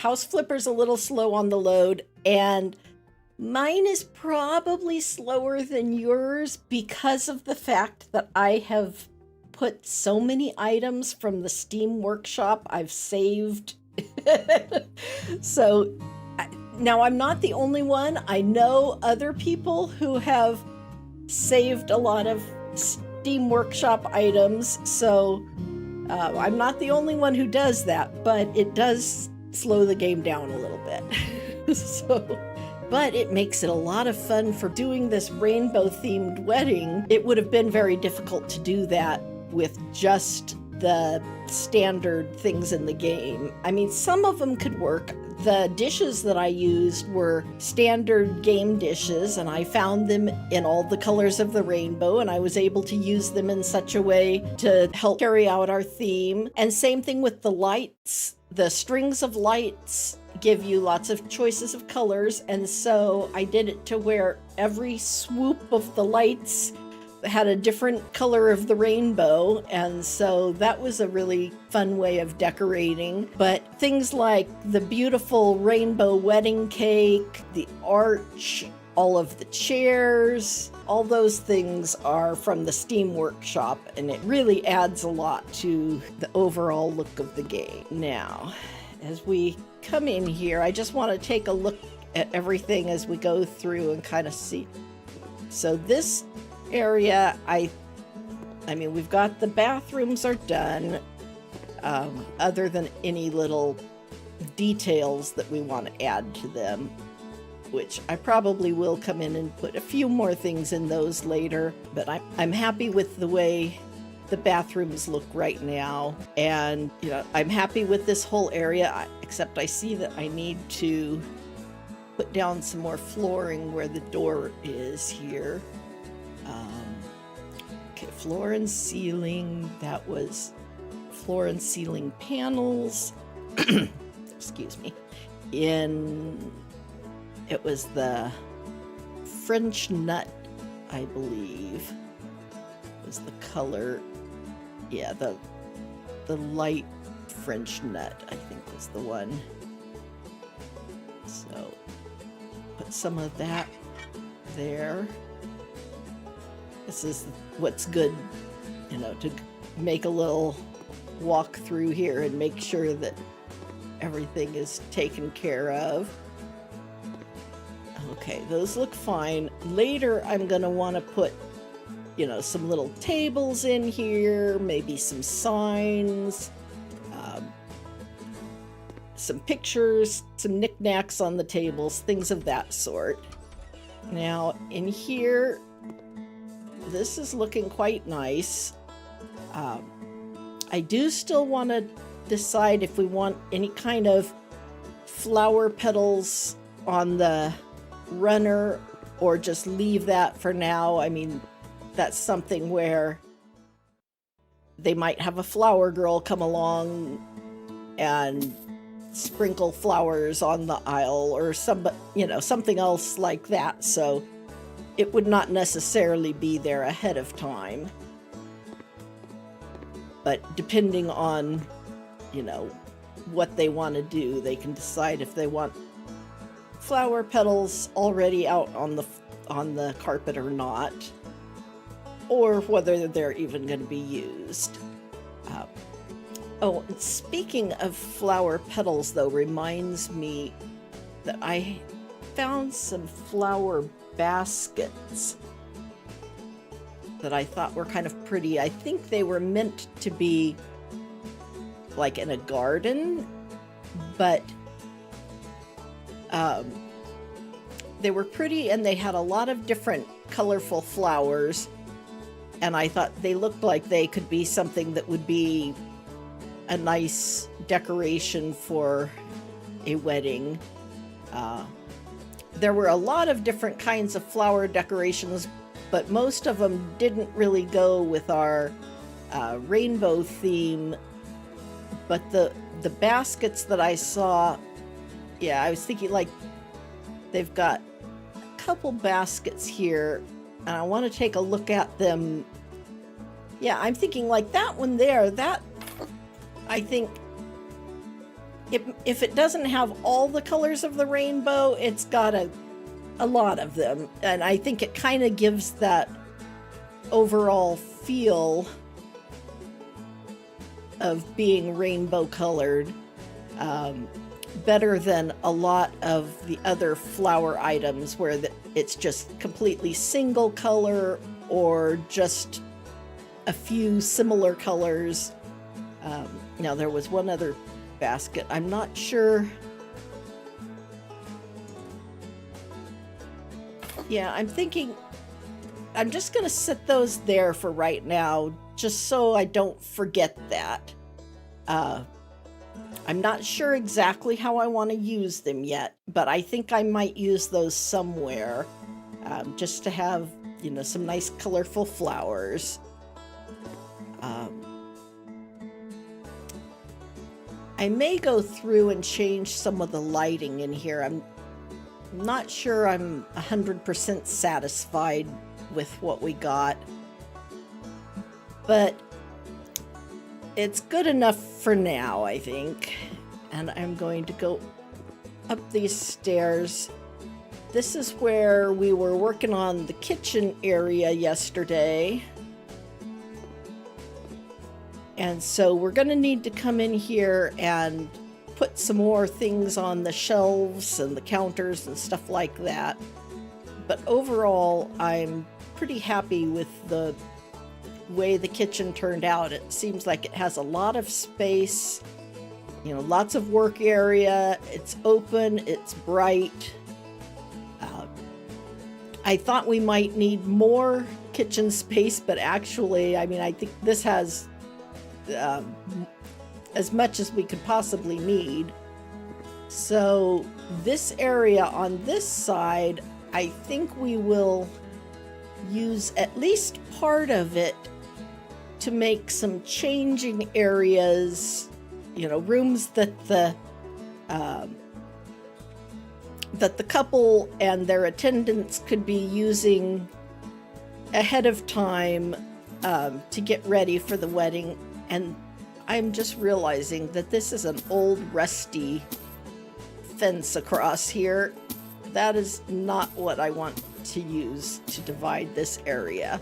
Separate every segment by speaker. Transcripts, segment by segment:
Speaker 1: House Flipper's a little slow on the load, and mine is probably slower than yours because of the fact that I have put so many items from the Steam Workshop I've saved. So now I'm not the only one. I know other people who have saved a lot of Steam Workshop items, so I'm not the only one who does that, but it does slow the game down a little bit. But it makes it a lot of fun for doing this rainbow-themed wedding. It would have been very difficult to do that with just the standard things in the game. I mean, some of them could work. The dishes that I used were standard game dishes, and I found them in all the colors of the rainbow, and I was able to use them in such a way to help carry out our theme. And same thing with the lights. The strings of lights give you lots of choices of colors, and so I did it to where every swoop of the lights had a different color of the rainbow, and so that was a really fun way of decorating. But things like the beautiful rainbow wedding cake, the arch, all of the chairs, all those things are from the Steam Workshop, and it really adds a lot to the overall look of the game. Now, as we come in here, I just want to take a look at everything as we go through and kind of see. So this area, I mean, we've got the bathrooms are done, other than any little details that we want to add to them, which I probably will come in and put a few more things in those later, but I'm happy with the way the bathrooms look right now. And, you know, I'm happy with this whole area, except I see that I need to put down some more flooring where the door is here. Okay, floor and ceiling, that was floor and ceiling panels. Excuse me. It was the French nut, I believe, was the color. Yeah, the light French nut, I think, was the one. So put some of that there. This is what's good, you know, to make a little walk through here and make sure that everything is taken care of. Okay, those look fine. Later, I'm going to want to put, you know, some little tables in here, maybe some signs, some pictures, some knickknacks on the tables, things of that sort. Now, in here, this is looking quite nice. I do still want to decide if we want any kind of flower petals on the runner or just leave that for now. I mean, that's something where they might have a flower girl come along and sprinkle flowers on the aisle or something else like that. So it would not necessarily be there ahead of time. But depending on, you know, what they want to do, they can decide if they want flower petals already out on the carpet or not, or whether they're even going to be used. Oh, speaking of flower petals, though, reminds me that I found some flower baskets that I thought were kind of pretty. I think they were meant to be like in a garden, but they were pretty and they had a lot of different colorful flowers, and I thought they looked like they could be something that would be a nice decoration for a wedding. There were a lot of different kinds of flower decorations, but most of them didn't really go with our rainbow theme. But the baskets that I saw, yeah, I was thinking, like, they've got a couple baskets here, and I want to take a look at them. Yeah, I'm thinking like that one there, that I think if it doesn't have all the colors of the rainbow, it's got a lot of them. And I think it kind of gives that overall feel of being rainbow colored, better than a lot of the other flower items where it's just completely single color or just a few similar colors. Now there was one other basket. I'm not sure. Yeah, I'm thinking I'm just going to set those there for right now, just so I don't forget that. I'm not sure exactly how I want to use them yet, but I think I might use those somewhere, just to have, some nice colorful flowers. I may go through and change some of the lighting in here. I'm not sure I'm 100% satisfied with what we got, but it's good enough for now, I think. And I'm going to go up these stairs. This is where we were working on the kitchen area yesterday. And so we're going to need to come in here and put some more things on the shelves and the counters and stuff like that. But overall, I'm pretty happy with the way the kitchen turned out. It seems like it has a lot of space, lots of work area. It's open, it's bright. I thought we might need more kitchen space, but actually, I think this has as much as we could possibly need. So this area on this side, I think we will use at least part of it to make some changing areas, rooms that the couple and their attendants could be using ahead of time, to get ready for the wedding. And I'm just realizing that this is an old rusty fence across here. That is not what I want to use to divide this area.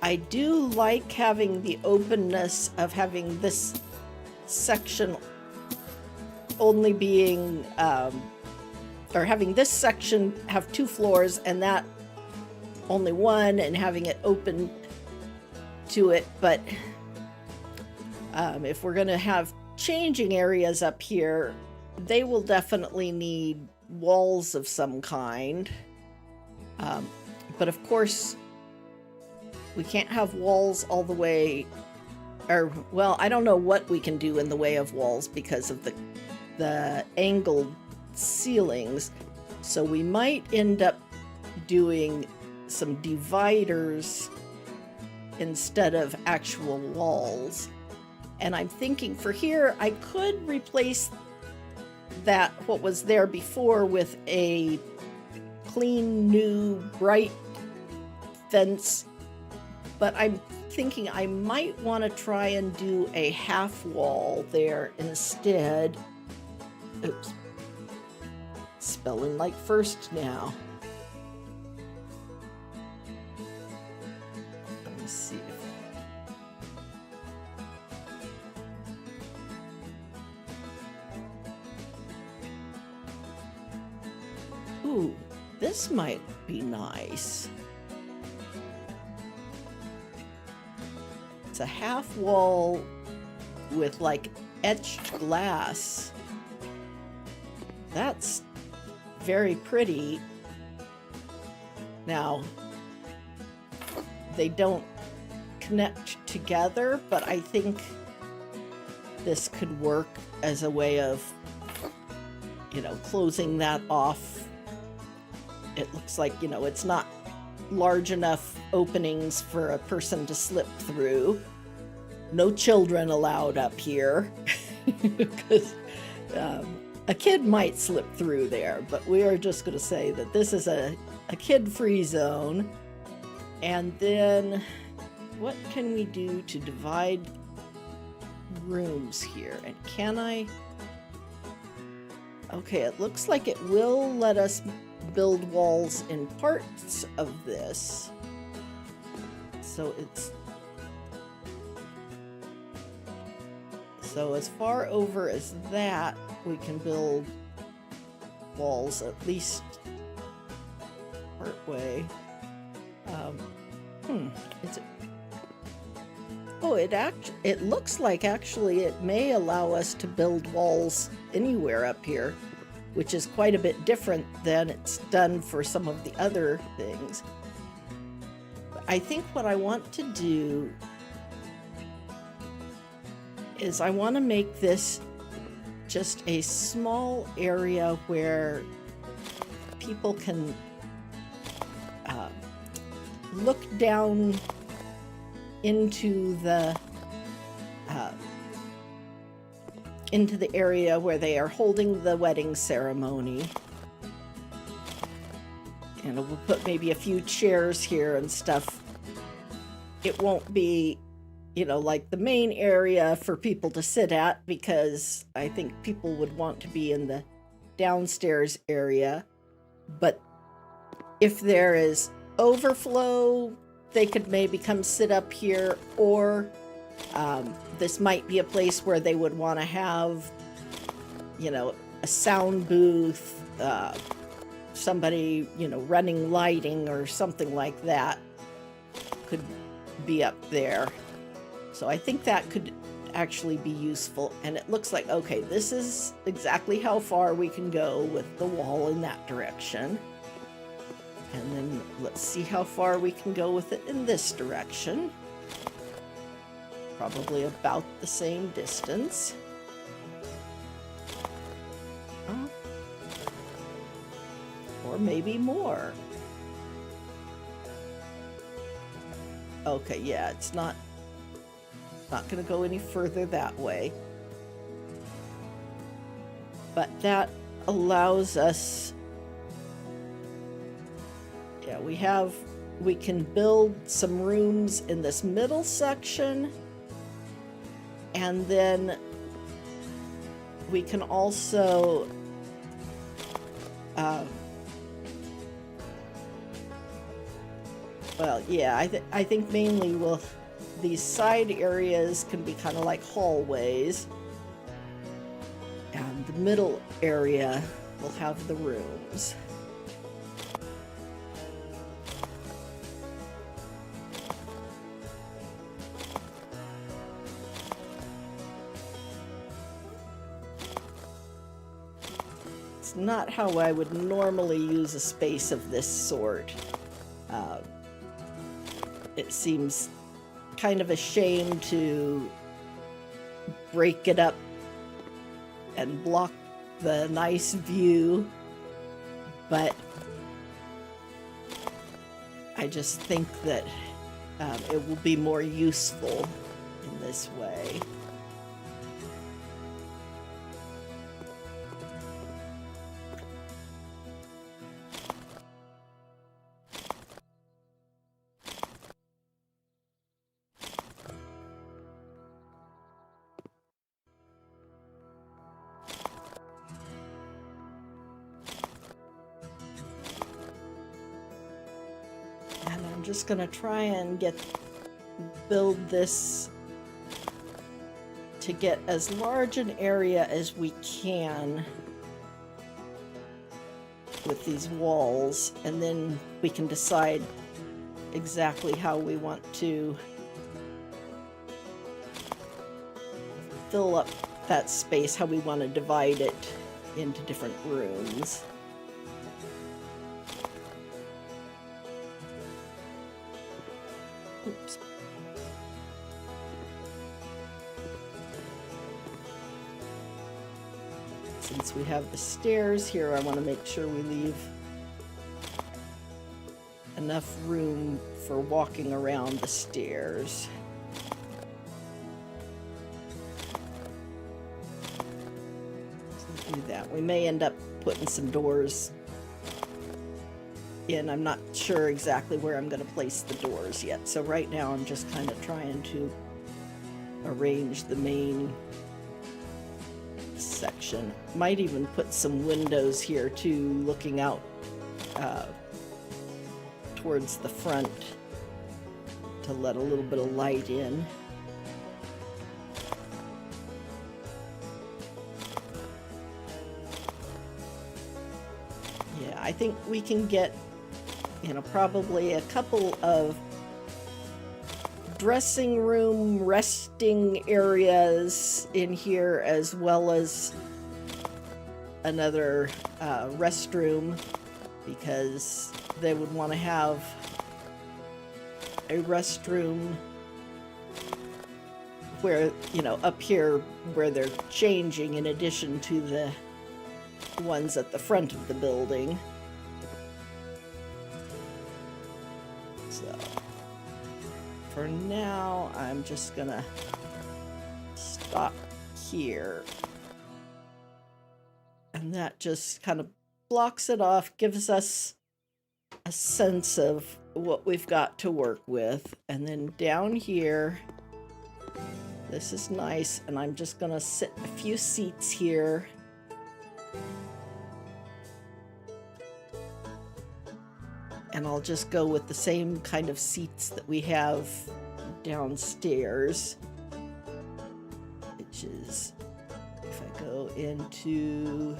Speaker 1: I do like having the openness of having this section only being, or having this section have 2 floors and that only one, and having it open to it. But if we're going to have changing areas up here, they will definitely need walls of some kind. But of course, we can't have walls all the way, or, well, I don't know what we can do in the way of walls because of the angled ceilings. So we might end up doing some dividers instead of actual walls. And I'm thinking for here, I could replace that, what was there before, with a clean, new, bright fence. But I'm thinking I might want to try and do a half wall there instead. Oops. Spelling like first now. Let me see if... Ooh, this might be nice. It's a half wall with like etched glass. That's very pretty. Now, they don't connect together, but I think this could work as a way of, closing that off. It looks like, it's not large enough openings for a person to slip through. No children allowed up here, because a kid might slip through there, but we are just going to say that this is a kid-free zone. And then what can we do to divide rooms here. And can I? Okay, it looks like it will let us build walls in parts of this. So it's... So as far over as that, we can build walls at least part way. Is it? Oh, it looks like actually it may allow us to build walls anywhere up here, which is quite a bit different than it's done for some of the other things. But I think what I want to do is I want to make this just a small area where people can look down into the area where they are holding the wedding ceremony. And we'll put maybe a few chairs here and stuff. It won't be, you know, like the main area for people to sit at, because I think people would want to be in the downstairs area. But if there is overflow, they could maybe come sit up here, or this might be a place where they would want to have, you know, a sound booth, somebody, you know, running lighting or something like that could be up there. So I think that could actually be useful. And it looks like, okay, this is exactly how far we can go with the wall in that direction. And then let's see how far we can go with it in this direction. Probably about the same distance. Or maybe more. Okay, yeah, it's not going to go any further that way. But that allows us... Yeah, we can build some rooms in this middle section, and then we can also well, yeah, I think mainly these side areas can be kind of like hallways, and the middle area will have the rooms. Not how I would normally use a space of this sort. It seems kind of a shame to break it up and block the nice view, but I just think that it will be more useful in this way. I'm just gonna try and build this to get as large an area as we can with these walls, and then we can decide exactly how we want to fill up that space, how we want to divide it into different rooms. Oops. Since we have the stairs here, I want to make sure we leave enough room for walking around the stairs. So do that. We may end up putting some doors in. I'm not sure exactly where I'm going to place the doors yet. So right now I'm just kind of trying to arrange the main section. Might even put some windows here too, looking out towards the front to let a little bit of light in. Yeah, I think we can get, you know, probably a couple of dressing room, resting areas in here, as well as another restroom, because they would want to have a restroom where, you know, up here where they're changing, in addition to the ones at the front of the building. So for now, I'm just gonna stop here. And that just kind of blocks it off, gives us a sense of what we've got to work with. And then down here, this is nice, and I'm just gonna sit a few seats here. And I'll just go with the same kind of seats that we have downstairs, which is, if I go into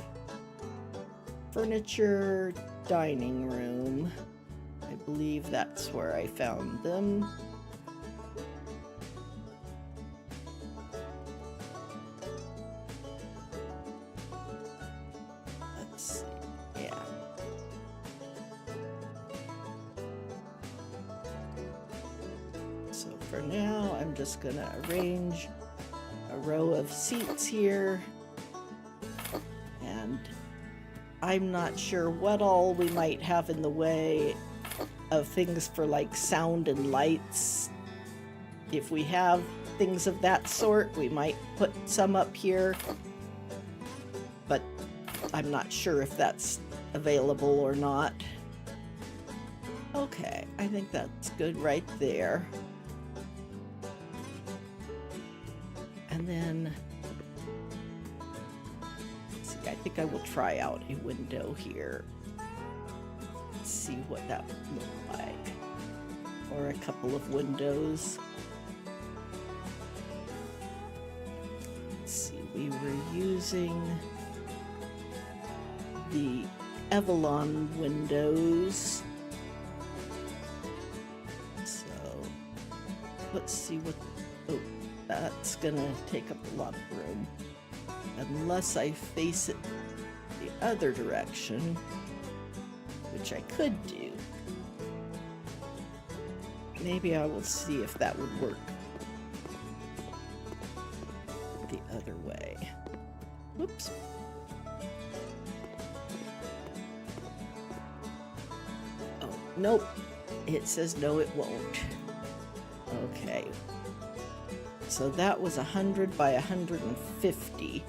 Speaker 1: furniture, dining room, I believe that's where I found them. Let's see, yeah. So for now, I'm just gonna arrange a row of seats here, and I'm not sure what all we might have in the way of things for like sound and lights. If we have things of that sort, we might put some up here, but I'm not sure if that's available or not. Okay, I think that's good right there. And then, let's see, I think I will try out a window here. Let's see what that would look like. Or a couple of windows. Let's see, we were using the Avalon windows. So, let's see what, oh, that's gonna take up a lot of room. Unless I face it the other direction, which I could do. Maybe I will see if that would work the other way. Whoops. Oh, nope. It says no, it won't. Okay. So that was 100 by 150.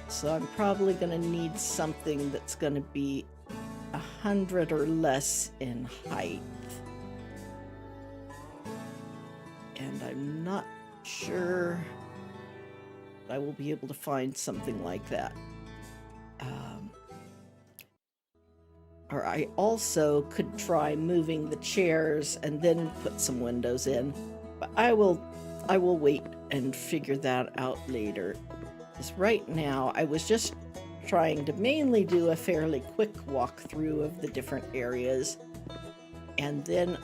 Speaker 1: So I'm probably going to need something that's going to be 100 or less in height. And I'm not sure I will be able to find something like that. Or I also could try moving the chairs and then put some windows in. But I will wait and figure that out later. Because right now, I was just trying to mainly do a fairly quick walkthrough of the different areas. And then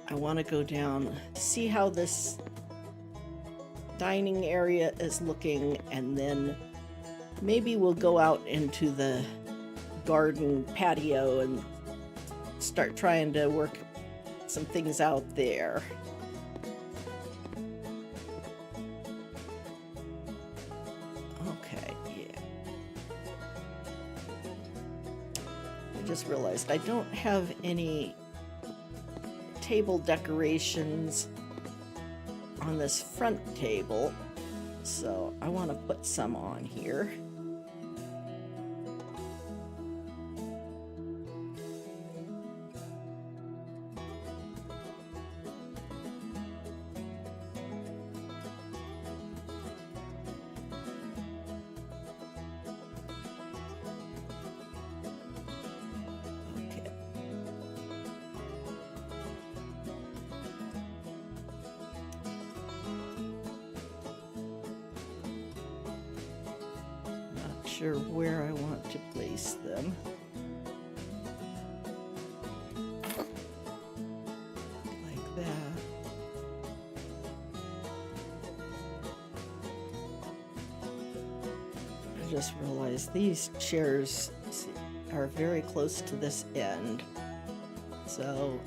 Speaker 1: I want to go down, see how this dining area is looking, and then maybe we'll go out into the garden patio and start trying to work some things out there. Okay, yeah. I just realized I don't have any table decorations on this front table, so I want to put some on here. sure where I want to place them. Like that. I just realized these chairs are very close to this end. So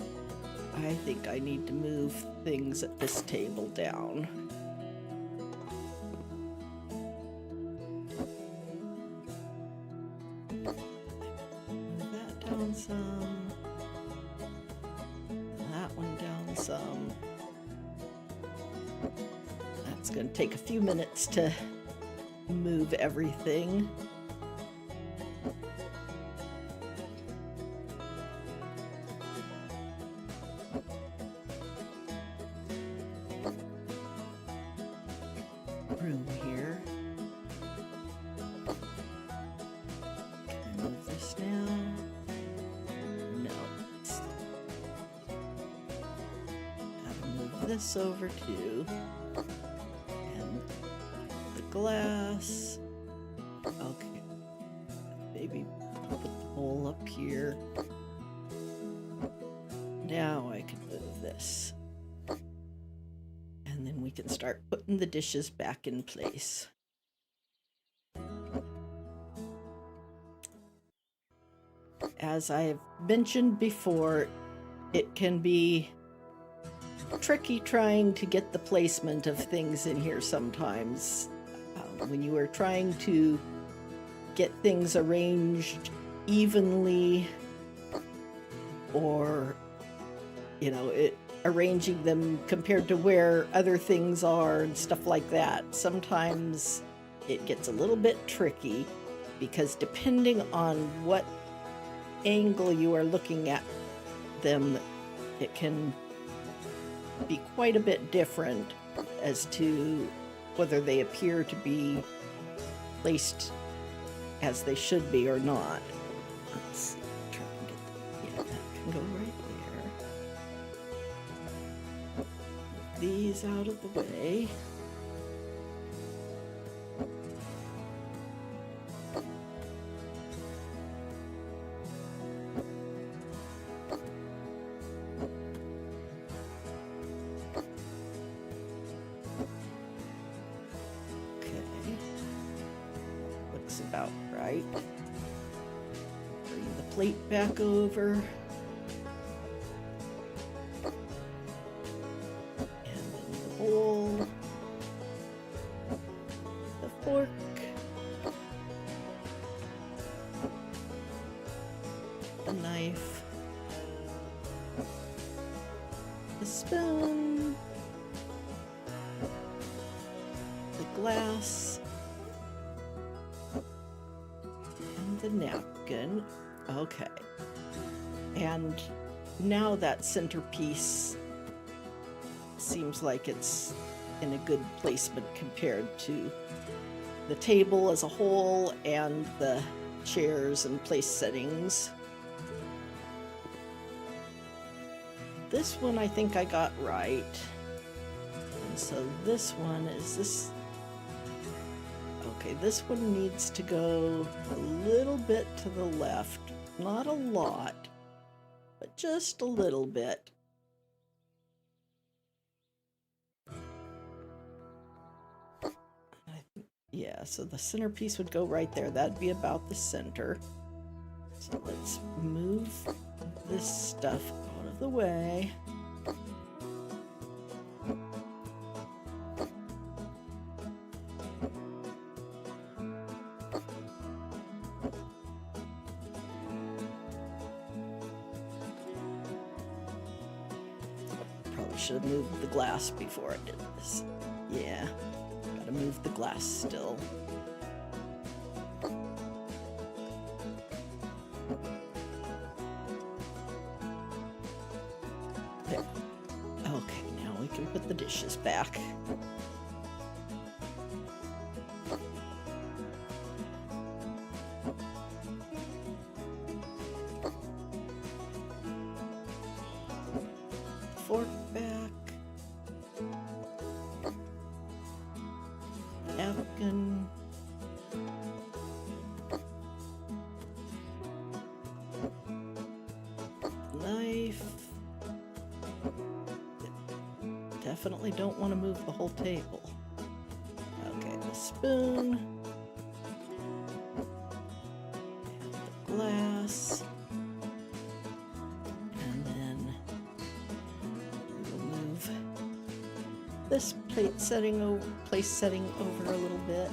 Speaker 1: I think I need to move things at this table down. Move that down some. That one down some. That's going to take a few minutes to move everything. Room here. Can I move this now? No. Gotta move this over too. And the glass. Okay. Maybe put the bowl up here. Now I can move this. And then we can start putting the dishes back in place. As I've mentioned before, it can be tricky trying to get the placement of things in here sometimes. When you are trying to get things arranged evenly, or, you know, arranging them compared to where other things are and stuff like that, sometimes it gets a little bit tricky, because depending on what angle you are looking at them, it can be quite a bit different as to whether they appear to be placed as they should be or not. Let's see, try and get yeah, that can go right there. Move these out of the way. About right. Bring the plate back over. And then the bowl. The fork. The knife. The spoon. The glass. The napkin. Okay. And now that centerpiece seems like it's in a good placement compared to the table as a whole and the chairs and place settings. This one I think I got right. And so this one is this. Okay, this one needs to go a little bit to the left. Not a lot, but just a little bit. Yeah, so the centerpiece would go right there. That'd be about the center. So let's move this stuff out of the way. Should have moved the glass before I did this. Yeah, gotta move the glass still. There. Okay, now we can put the dishes back. Fork back. Napkin. definitely don't want to move the whole table. Okay, the spoon. And the glass. And then we'll move this place setting over a little bit.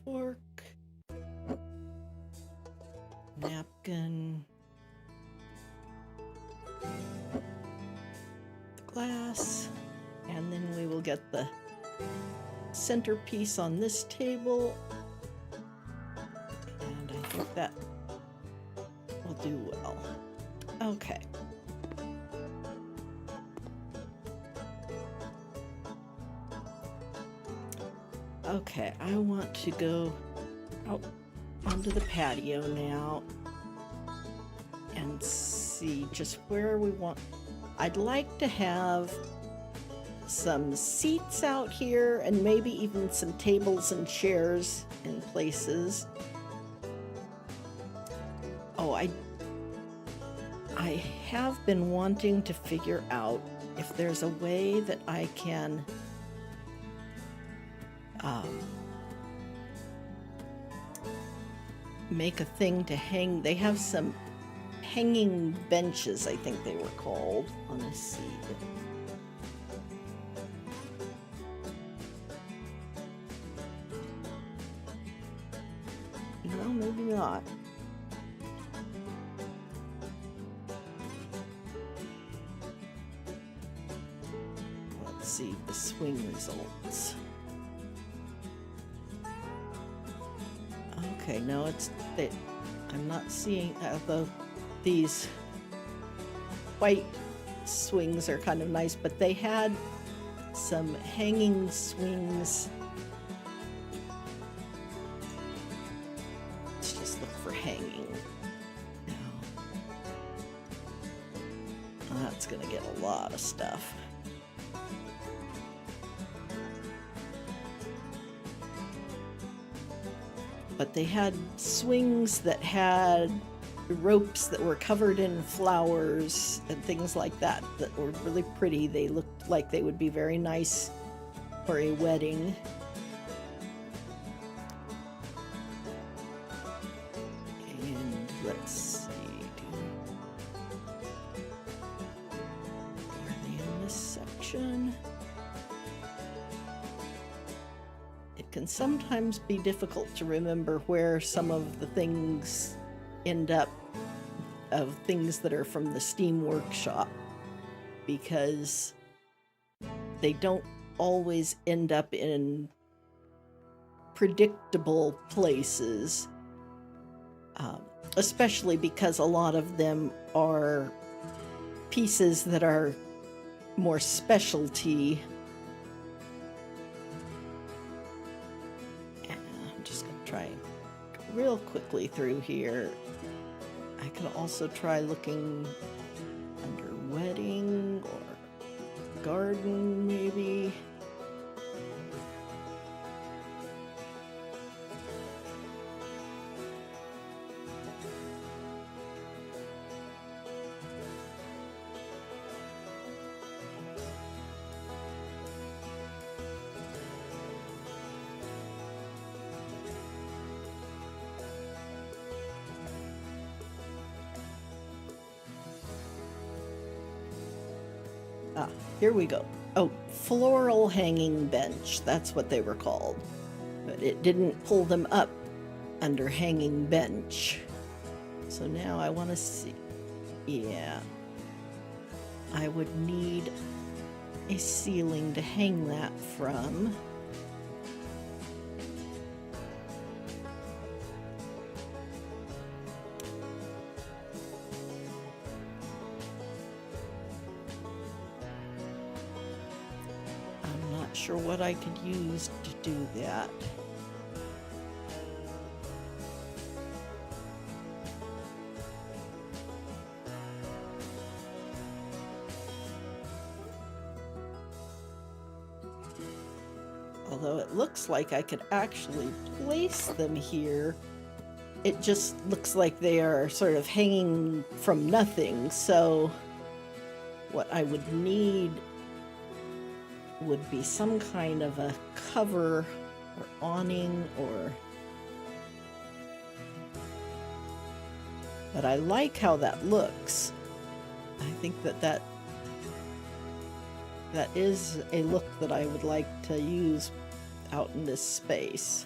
Speaker 1: Fork, napkin, glass, and then we will get the centerpiece on this table, and I think that will do well. Okay. Okay, I want to go out onto the patio now and see just where we want. I'd like to have some seats out here and maybe even some tables and chairs in places. Oh, I have been wanting to figure out if there's a way that I can make a thing to hang. They have some hanging benches, I think they were called. Let me see. No, maybe not. Let's see the swing results. Okay, no, I'm not seeing these white swings are kind of nice, but they had some hanging swings. Let's just look for hanging. No. That's gonna get a lot of stuff. But they had swings that had ropes that were covered in flowers and things like that that were really pretty. They looked like they would be very nice for a wedding. And let's see. Are they in this section? It can sometimes be difficult to remember where some of the things end up, of things that are from the Steam Workshop, because they don't always end up in predictable places, especially because a lot of them are pieces that are more specialty. Try real quickly through here. I could also try looking under wedding or garden, maybe. Here we go. Oh, floral hanging bench. That's what they were called. But it didn't pull them up under hanging bench. So now I want to see. Yeah. I would need a ceiling to hang that from. I'm not sure what I could use to do that. Although it looks like I could actually place them here, it just looks like they are sort of hanging from nothing. So what I would need would be some kind of a cover or awning or... But I like how that looks. I think that is a look that I would like to use out in this space.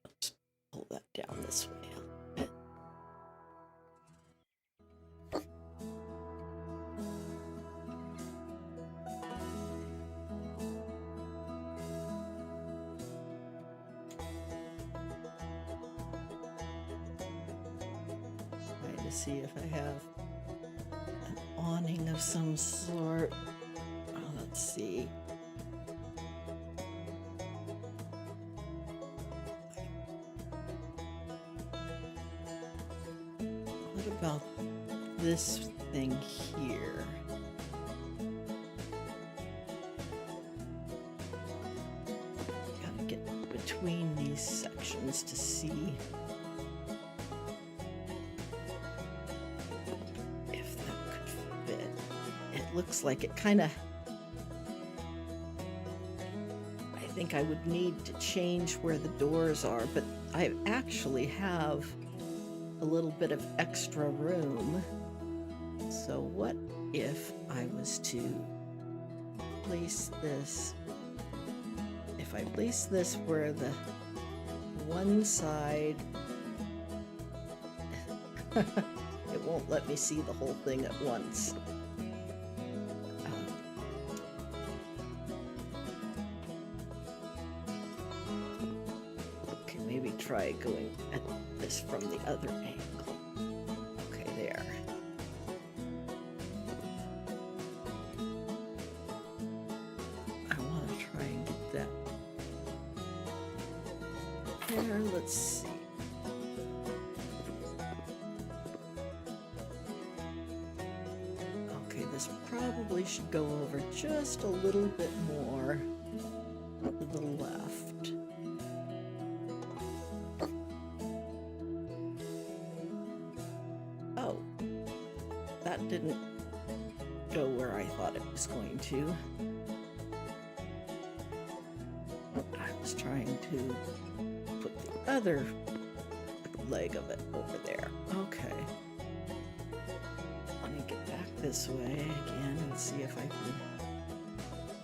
Speaker 1: Let's pull that down this way a bit. Trying to see if I have an awning of some sort. Oh, let's see. What about this thing here? Gotta get between these sections to see if that could fit. It looks like it kind of... I think I would need to change where the doors are, but I actually have a little bit of extra room. So what if I was to place this... If I place this where the one side... It won't let me see the whole thing at once. Okay, maybe try going at this from the other angle. Okay, there. I want to try and get that there. Let's see. Okay, this probably should go over just a little bit more to the left. Oh, that didn't go where I thought it was going to. I was trying to put the other leg of it over there. Okay. Let me get back this way again and see if I can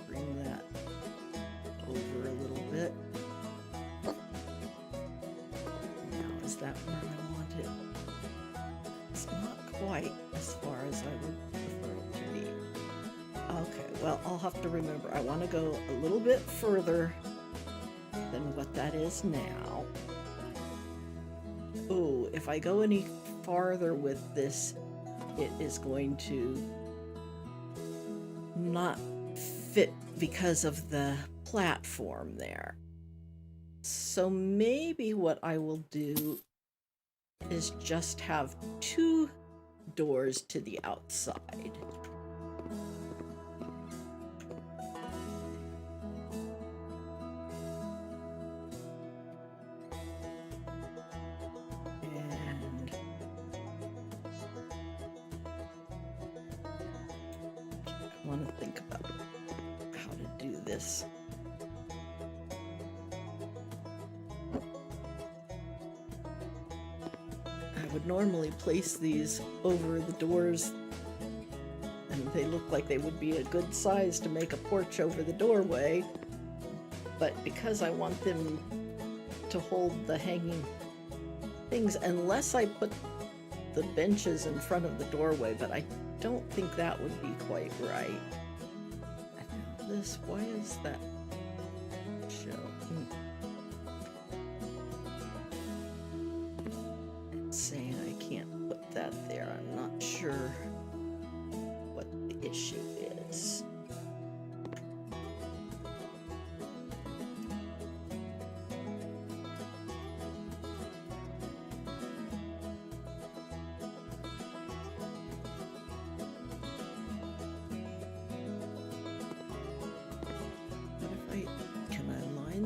Speaker 1: bring that over a little bit. Now, is that where I want it? It's not quite as far as I would prefer it to be. Okay, well, I'll have to remember. I want to go a little bit further than what that is now. Ooh, if I go any farther with this, it is going to not fit because of the platform there. So maybe what I will do is just have 2 doors to the outside. And I want to think about how to do this. I would normally place these over the doors, and they look like they would be a good size to make a porch over the doorway. But because I want them to hold the hanging things, unless I put the benches in front of the doorway, but I don't think that would be quite right. And this, why is that show? It's saying I can't put that there. I'm not sure what the issue is.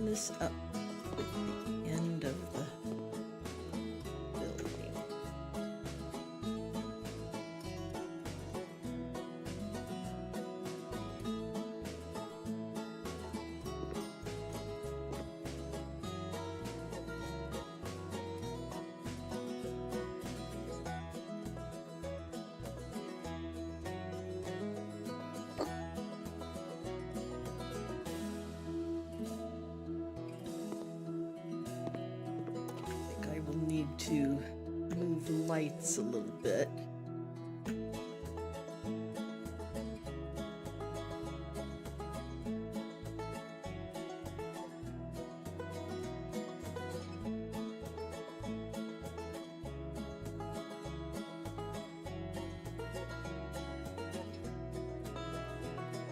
Speaker 1: This up with the end of the building. Need to move the lights a little bit.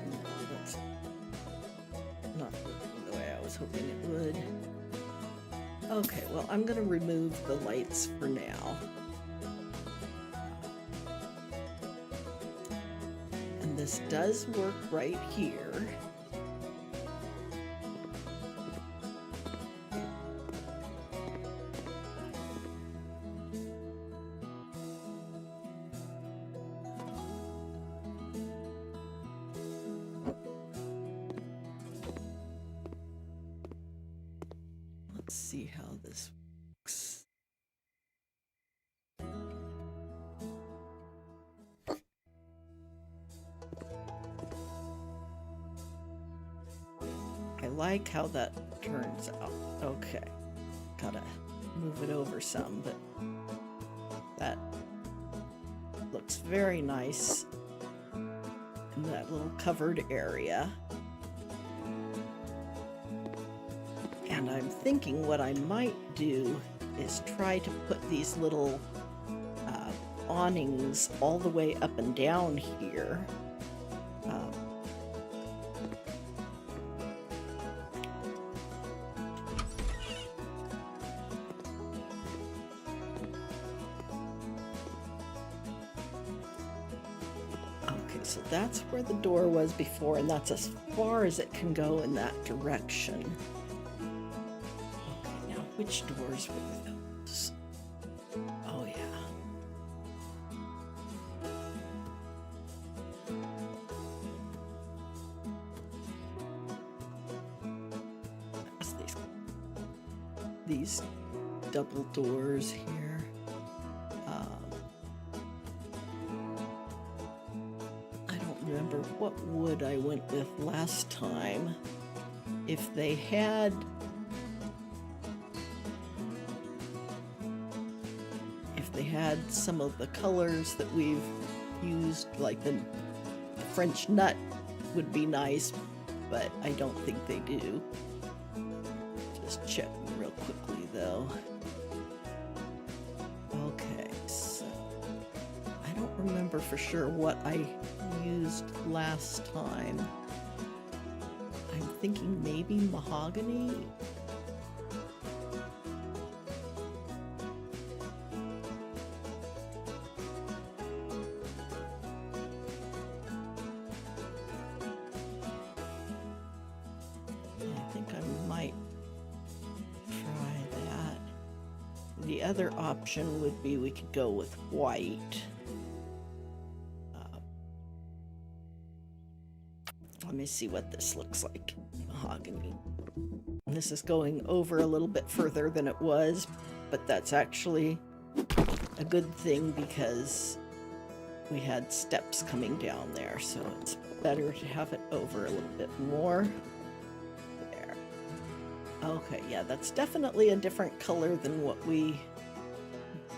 Speaker 1: No, that's not working the way I was hoping it would. Okay, well, I'm going to remove the lights for now. And this does work right here. Let's see how this works. I like how that turns out. Okay, gotta move it over some, but that looks very nice in that little covered area. And I'm thinking what I might do is try to put these little awnings all the way up and down here. Okay, so that's where the door was before, and that's as far as it can go in that direction. Which doors were those? Oh, yeah. That's these double doors here. I don't remember what wood I went with last time. If they had some of the colors that we've used, like the French nut would be nice, but I don't think they do. Just check real quickly though. Okay, so I don't remember for sure what I used last time. I'm thinking maybe mahogany. The other option would be we could go with white. Let me see what this looks like. Mahogany. And this is going over a little bit further than it was, but that's actually a good thing because we had steps coming down there, so it's better to have it over a little bit more. There. Okay, yeah, that's definitely a different color than what we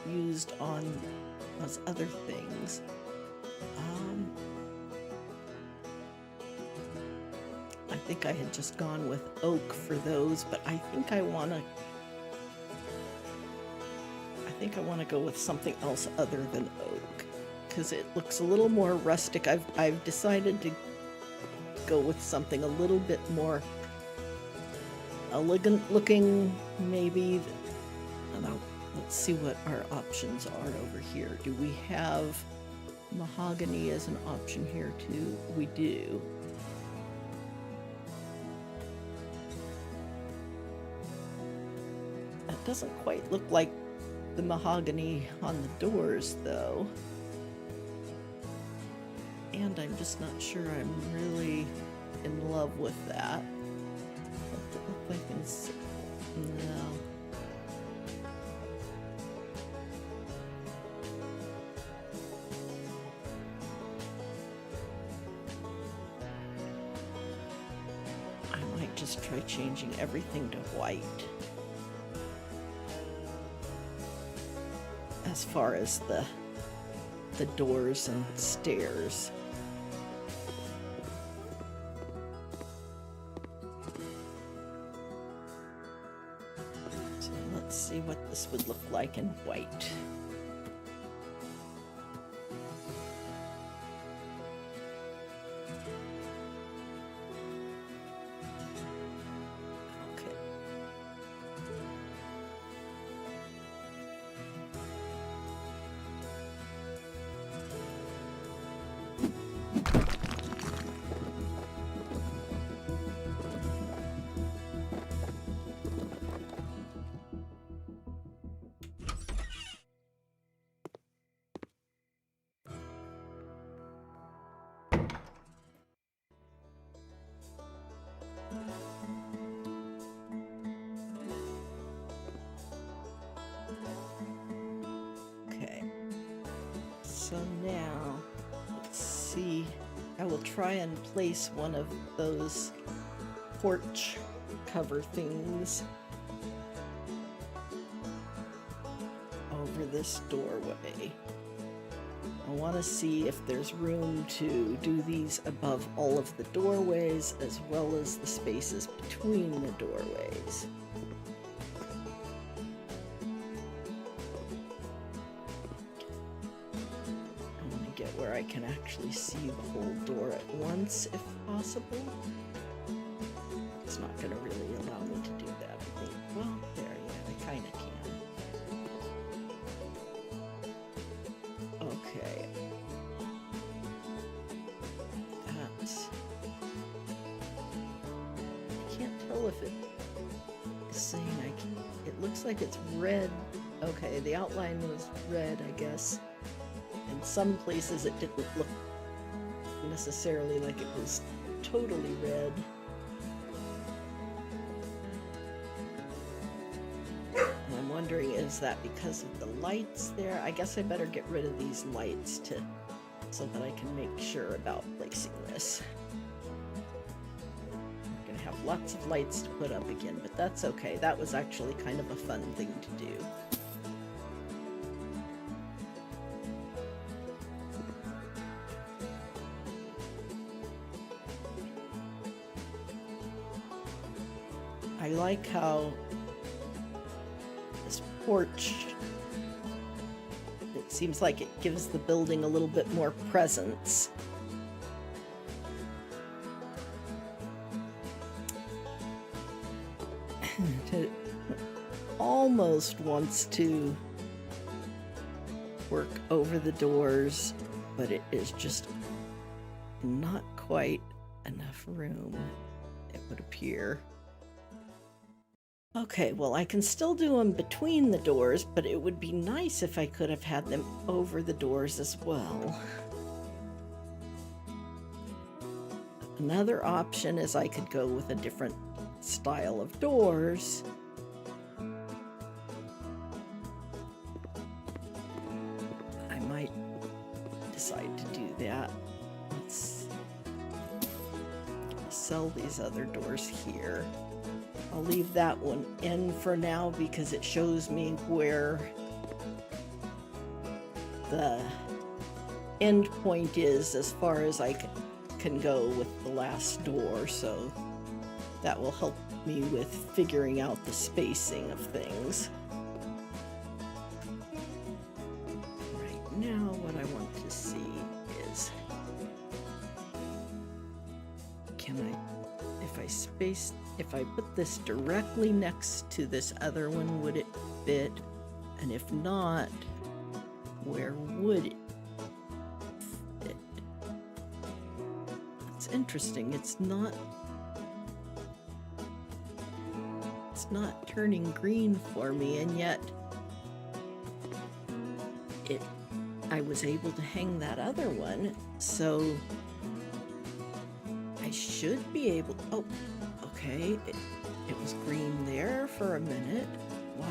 Speaker 1: used on those other things. I think I had just gone with oak for those, but I think I want to go with something else other than oak because it looks a little more rustic. I've decided to go with something a little bit more elegant looking, maybe. Let's see what our options are over here. Do we have mahogany as an option here too? We do. That doesn't quite look like the mahogany on the doors though. And I'm just not sure I'm really in love with that. Does it look like it's... No. I might just try changing everything to white. As far as the doors and stairs. So let's see what this would look like in white. So now, let's see, I will try and place one of those porch cover things over this doorway. I want to see if there's room to do these above all of the doorways as well as the spaces between the doorways. Where I can actually see the whole door at once, if possible. It's not going to really allow me to do that, I think. Well, there, yeah, I kind of can. Okay. That's... I can't tell if it is saying I can... It looks like it's red. Okay, the outline was red, I guess. In some places it didn't look necessarily like it was totally red. And I'm wondering, is that because of the lights there? I guess I better get rid of these lights so that I can make sure about placing this. I'm gonna have lots of lights to put up again, but that's okay. That was actually kind of a fun thing to do. I like how this porch, it seems like it gives the building a little bit more presence. It almost wants to work over the doors, but it is just not quite enough room, it would appear. Okay, well, I can still do them between the doors, but it would be nice if I could have had them over the doors as well. Another option is I could go with a different style of doors. I might decide to do that. Let's sell these other doors here. I'll leave that one in for now because it shows me where the end point is as far as I can go with the last door, so that will help me with figuring out the spacing of things. Right now, what I want to see is, if I put this directly next to this other one, would it fit? And if not, where would it fit? It's interesting. It's not turning green for me, and yet I was able to hang that other one, so I should be able. Oh, okay. It was green there for a minute. What?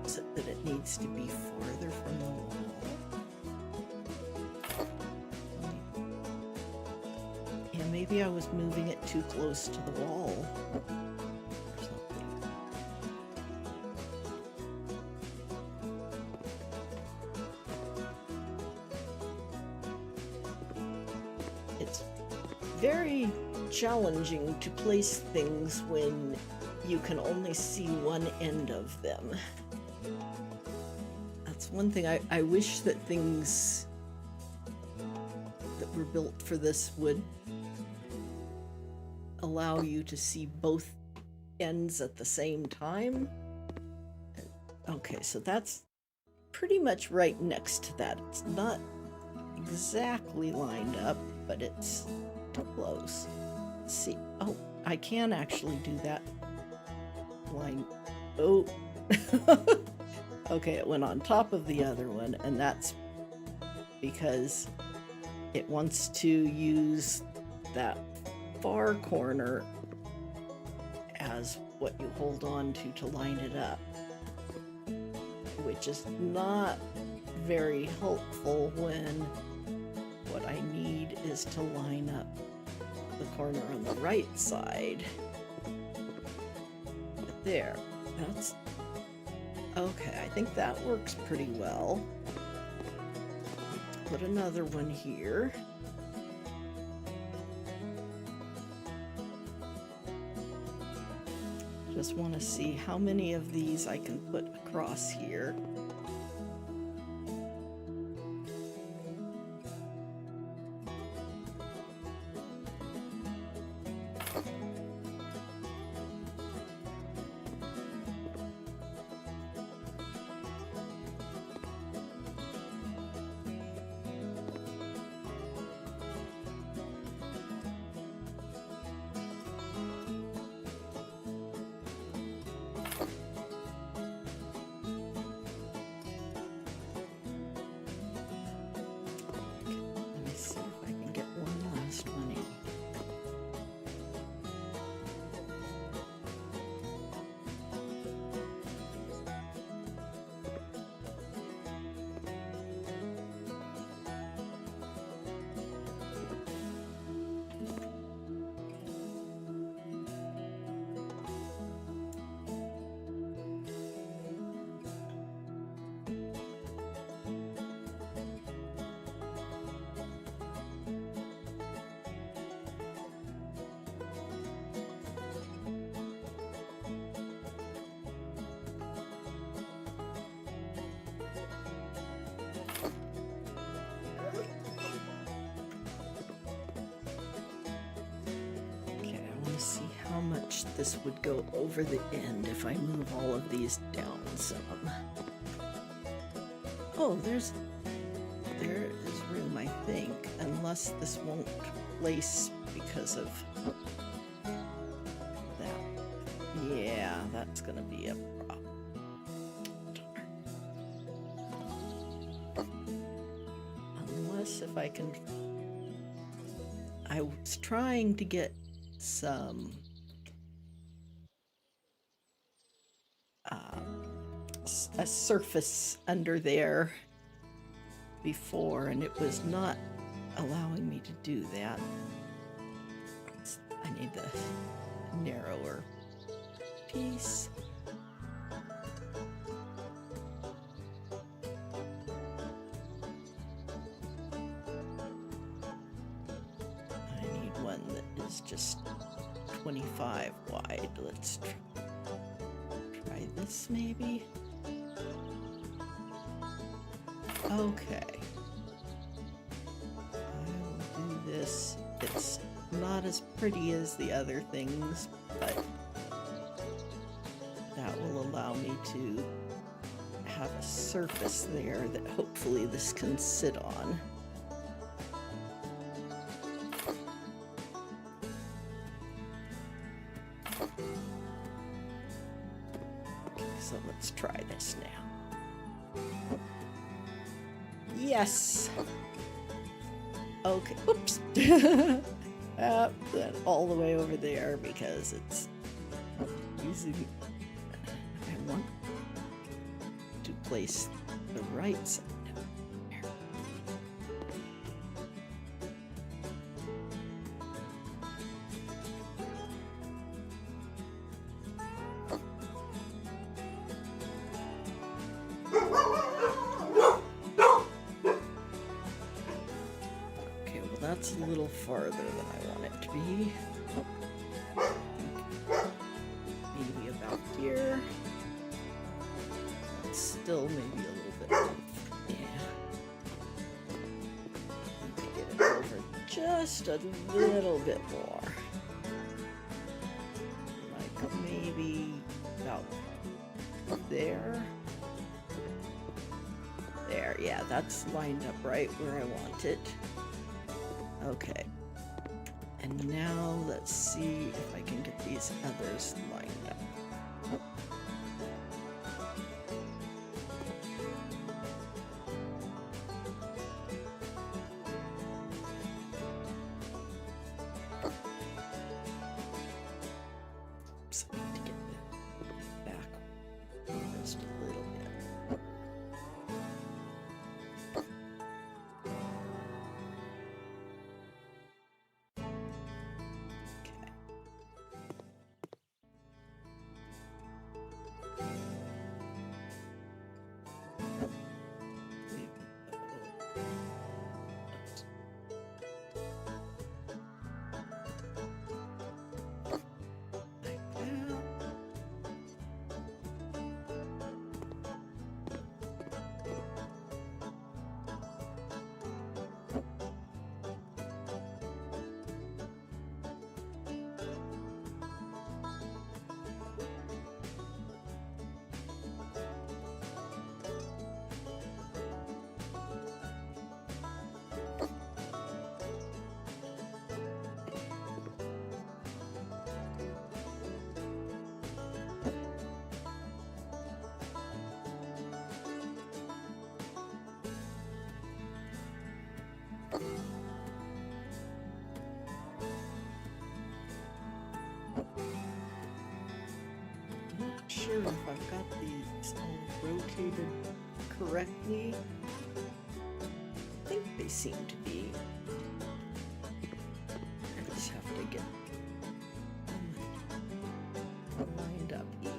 Speaker 1: Is it that it needs to be farther from the wall? Yeah, maybe I was moving it too close to the wall or something. It's very challenging to place things when you can only see one end of them. That's one thing I wish that things that were built for this would allow you to see both ends at the same time. Okay, so that's pretty much right next to that. It's not exactly lined up, but it's close. Let's see. Oh, I can actually do that line. Oh. Okay, it went on top of the other one, and that's because it wants to use that far corner as what you hold on to line it up, which is not very helpful when what I need is to line up the corner on the right side. But there, that's okay. I think that works pretty well. Put another one here. Just want to see how many of these I can put across here. See how much this would go over the end if I move all of these down some. Oh, there is room, I think, unless this won't place because of that. Yeah, that's gonna be a problem. Unless if I can. I was trying to get some a surface under there before, and it was not allowing me to do that. I need the narrower piece. one that is just 25 wide. Let's try this maybe. Okay. I will do this. It's not as pretty as the other things, but that will allow me to have a surface there that hopefully this can sit on. Okay, so let's try this now. Yes! Okay, oops! Then all the way over there because it's using... I want to place the right side there. Okay, well that's a little farther than I want it to be. Maybe about here. Still maybe a little bit off. Yeah. Need to get it over just a little bit more. Like maybe about there. There, yeah, that's lined up right where I want it. Okay. And now let's see if I can get these others lined up. So I need to get that back just a little bit. Not sure if I've got these all rotated correctly. I think they seem to be. I just have to get them lined up evenly.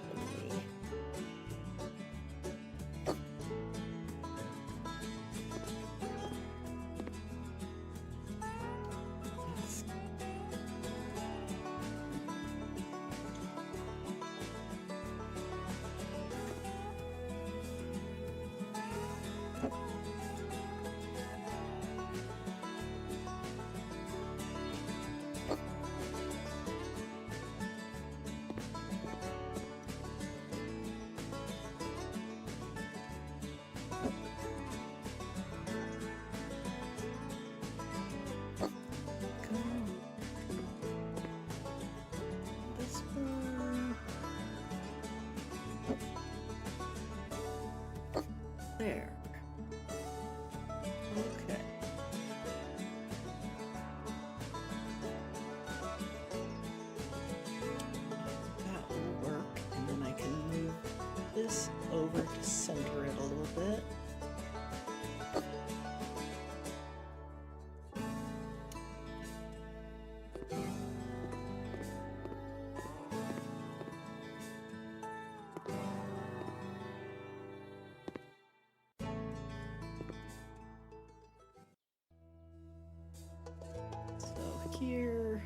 Speaker 1: here.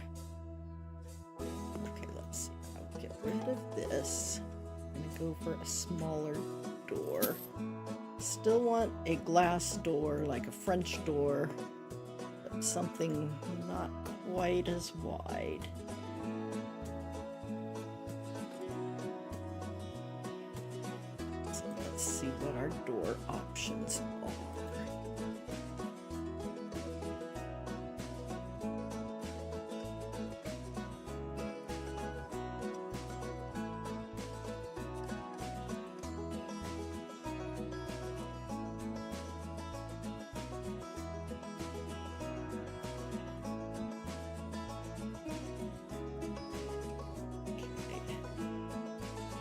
Speaker 1: Okay, let's see. I'll get rid of this. I'm gonna go for a smaller door. Still want a glass door, like a French door, but something not quite as wide. So let's see what our door options are.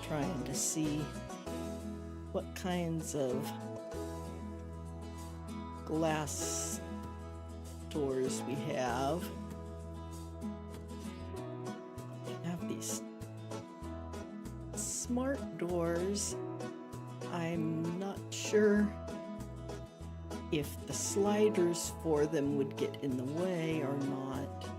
Speaker 1: Trying to see what kinds of glass doors we have. We have these smart doors. I'm not sure if the sliders for them would get in the way or not.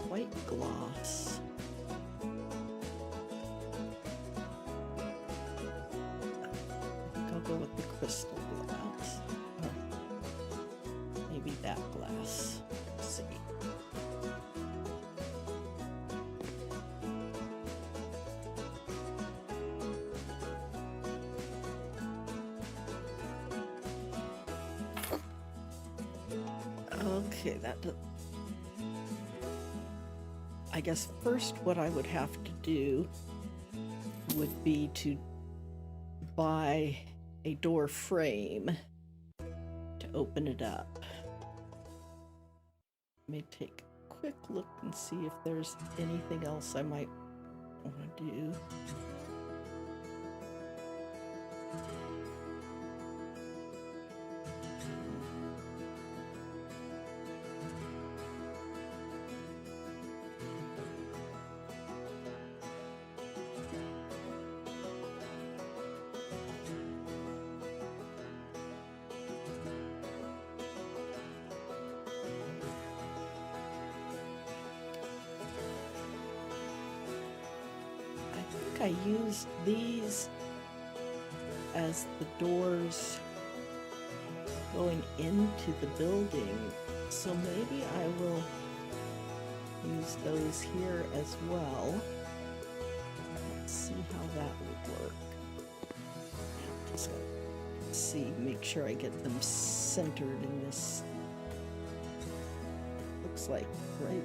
Speaker 1: White gloss. I think I'll go with the crystal glass. Or maybe that glass. Let's see. Okay, that does. I guess first what I would have to do would be to buy a door frame to open it up. Let me take a quick look and see if there's anything else I might want to do. I used these as the doors going into the building, so maybe I will use those here as well. Let's see how that would work. Just see, make sure I get them centered in this. Looks like right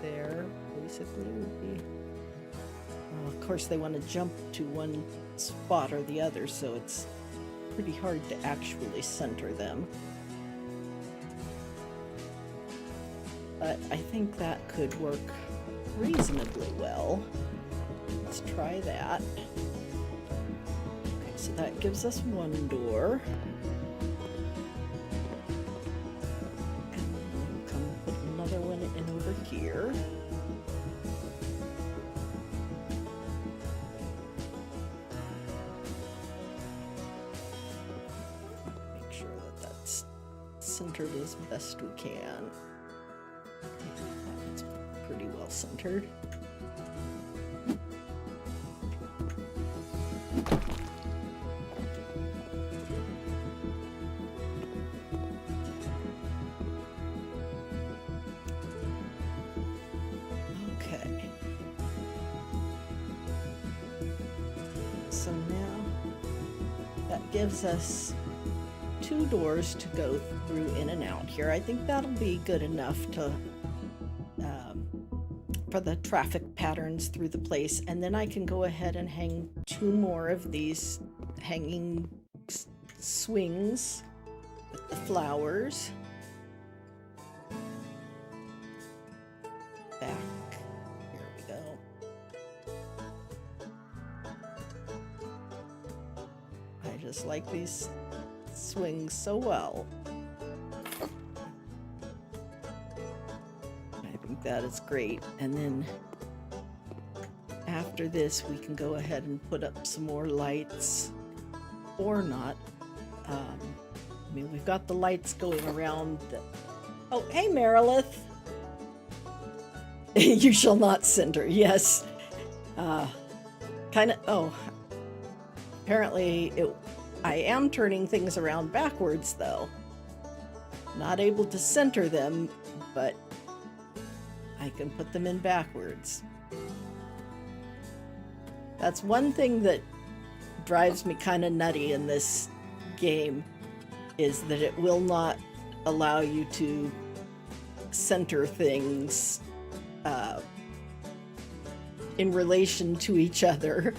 Speaker 1: there basically would be. Of course, they want to jump to one spot or the other, so it's pretty hard to actually center them. But I think that could work reasonably well. Let's try that. Okay, so that gives us one door. And we'll come put another one in over here. Centered as best we can. It's pretty well centered. Okay. So now that gives us two doors to go through in and out here. I think that'll be good enough to for the traffic patterns through the place, and then I can go ahead and hang two more of these hanging swings with the flowers. Back. Here we go. I just like these swings so well. I think that is great. And then after this, we can go ahead and put up some more lights, or not. I mean, we've got the lights going around. Oh, hey, Merilith. You shall not cinder. Yes. Oh, apparently I am turning things around backwards, though. Not able to center them, but I can put them in backwards. That's one thing that drives me kind of nutty in this game, is that it will not allow you to center things in relation to each other.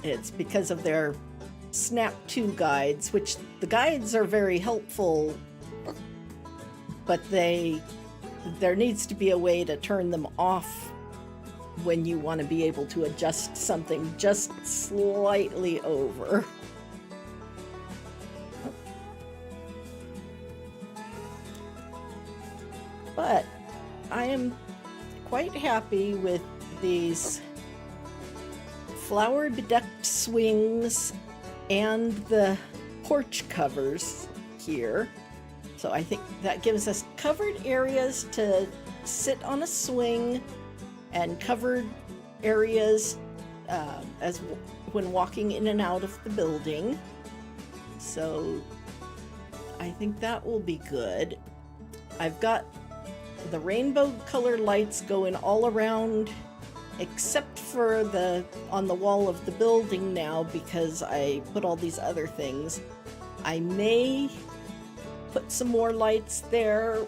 Speaker 1: It's because of their Snap 2 guides, which the guides are very helpful, but there needs to be a way to turn them off when you want to be able to adjust something just slightly over. But I am quite happy with these flower bedecked swings and the porch covers here. So I think that gives us covered areas to sit on a swing and covered areas when walking in and out of the building. So I think that will be good. I've got the rainbow color lights going all around, except for on the wall of the building now, because I put all these other things. I may put some more lights there,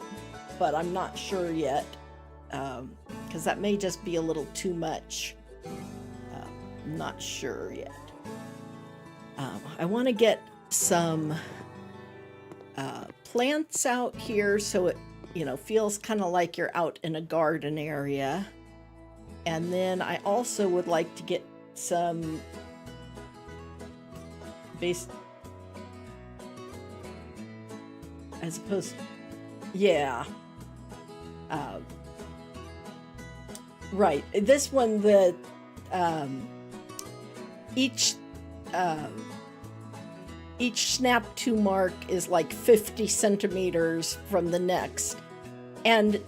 Speaker 1: but I'm not sure yet, because that may just be a little too much. I'm not sure yet. I want to get some plants out here so it feels kind of like you're out in a garden area. And then I also would like to get some as opposed, yeah. Right. This one, each Snap 2 mark is like 50 centimeters from the next. And,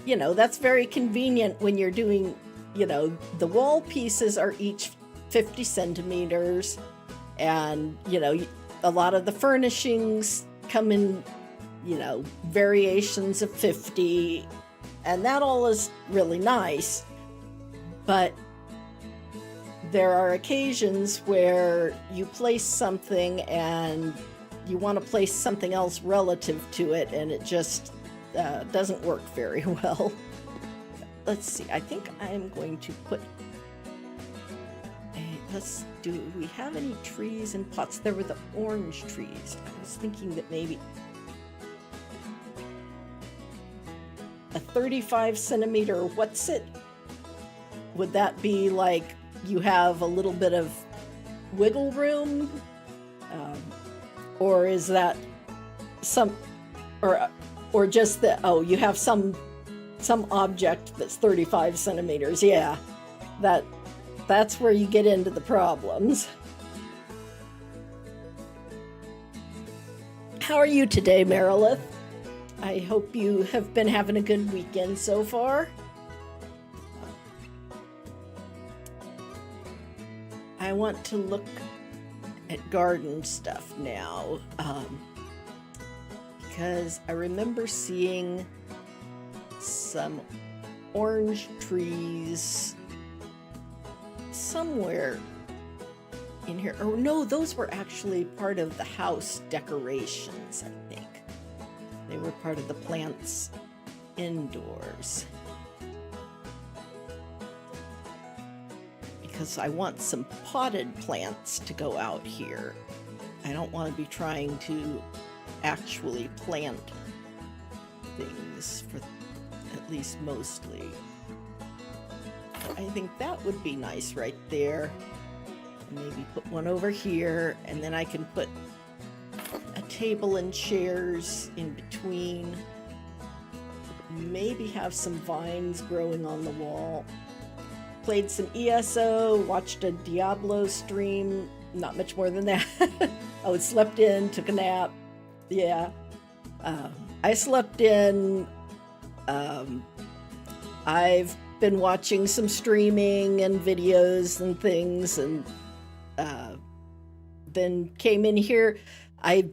Speaker 1: that's very convenient when you're doing, the wall pieces are each 50 centimeters. And, a lot of the furnishings come in, variations of 50. And that all is really nice. But there are occasions where you place something and you want to place something else relative to it, and it just doesn't work very well. Let's see, I think I'm going to put do we have any trees in pots? There were the orange trees. I was thinking that maybe a 35 centimeter, would that be like you have a little bit of wiggle room? Or is that or just that, you have some object that's 35 centimeters. Yeah, that's where you get into the problems. How are you today, Merilith? I hope you have been having a good weekend so far. I want to look at garden stuff now, because I remember seeing some orange trees somewhere in here. Oh no, those were actually part of the house decorations, I think. They were part of the plants indoors. Because I want some potted plants to go out here. I don't want to be trying to actually plant things, for at least mostly. I think that would be nice right there. Maybe put one over here, and then I can put a table and chairs in between. Maybe have some vines growing on the wall. Played some ESO, watched a Diablo stream, not much more than that. Oh, slept in, took a nap. Yeah. I slept in. I've been watching some streaming and videos and things, and then came in here. I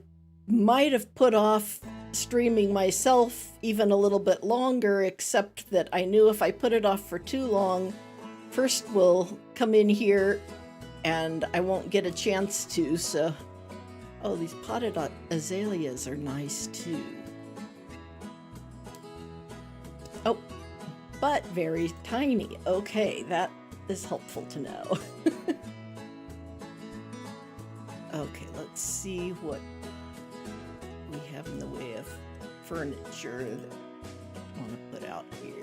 Speaker 1: might have put off streaming myself even a little bit longer, except that I knew if I put it off for too long, first we'll come in here and I won't get a chance to. So, oh, these potted azaleas are nice too. Oh, but very tiny. Okay, that is helpful to know. Okay, let's see what we have in the way of furniture that I want to put out here.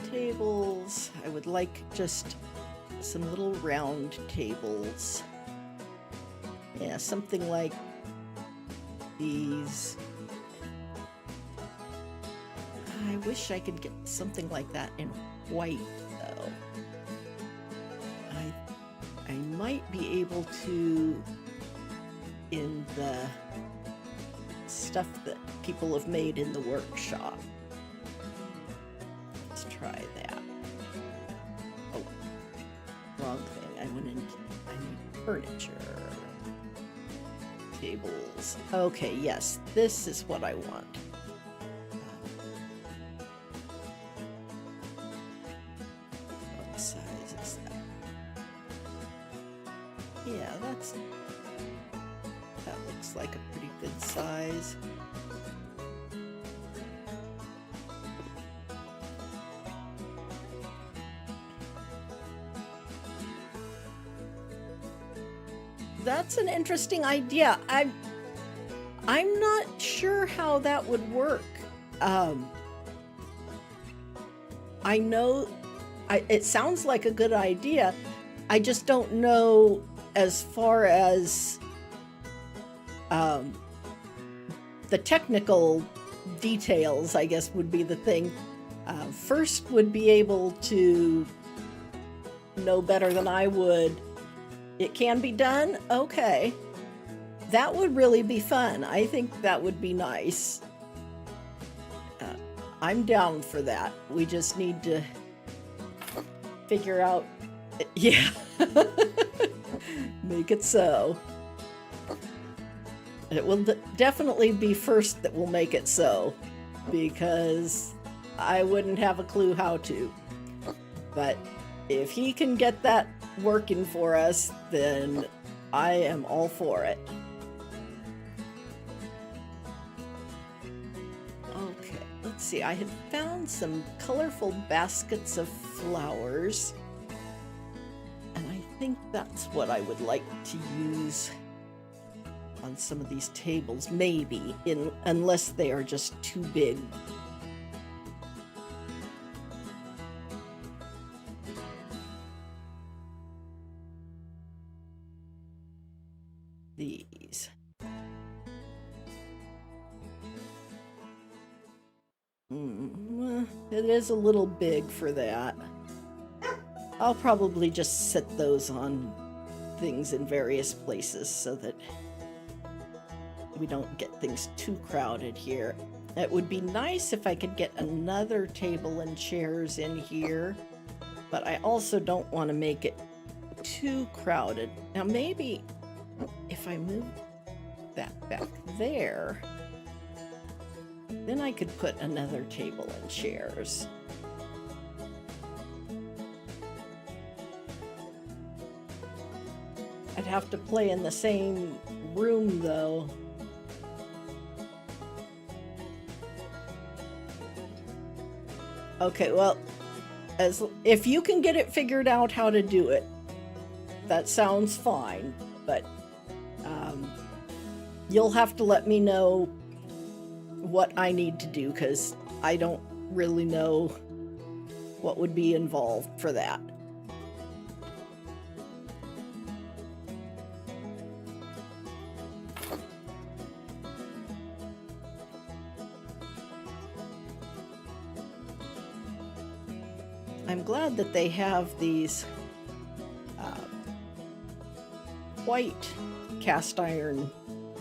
Speaker 1: Tables. I would like just some little round tables. Yeah, something like these. I wish I could get something like that in white, though. I might be able to in the stuff that people have made in the workshop. Let's try that. Oh, wrong thing. I need furniture. Tables. Okay, yes, this is what I want. What size is that? Yeah, that looks like a pretty good size. That's an interesting idea. I'm not sure how that would work. I know it sounds like a good idea. I just don't know as far as the technical details, I guess, would be the thing. First would be able to know better than I would. It can be done? Okay. That would really be fun. I think that would be nice. I'm down for that. We just need to figure out, yeah, make it so. It will definitely be first that will make it so, because I wouldn't have a clue how to. But if he can get that working for us, then I am all for it. Okay, let's see. I had found some colorful baskets of flowers, and I think that's what I would like to use on some of these tables, maybe, unless they are just too big. These. It is a little big for that. I'll probably just set those on things in various places so that we don't get things too crowded here. It would be nice if I could get another table and chairs in here, but I also don't want to make it too crowded. Now maybe if I move that back there, then I could put another table and chairs. I'd have to play in the same room though. Okay, well, if you can get it figured out how to do it, that sounds fine, but you'll have to let me know what I need to do, because I don't really know what would be involved for that. I'm glad that they have these white cast iron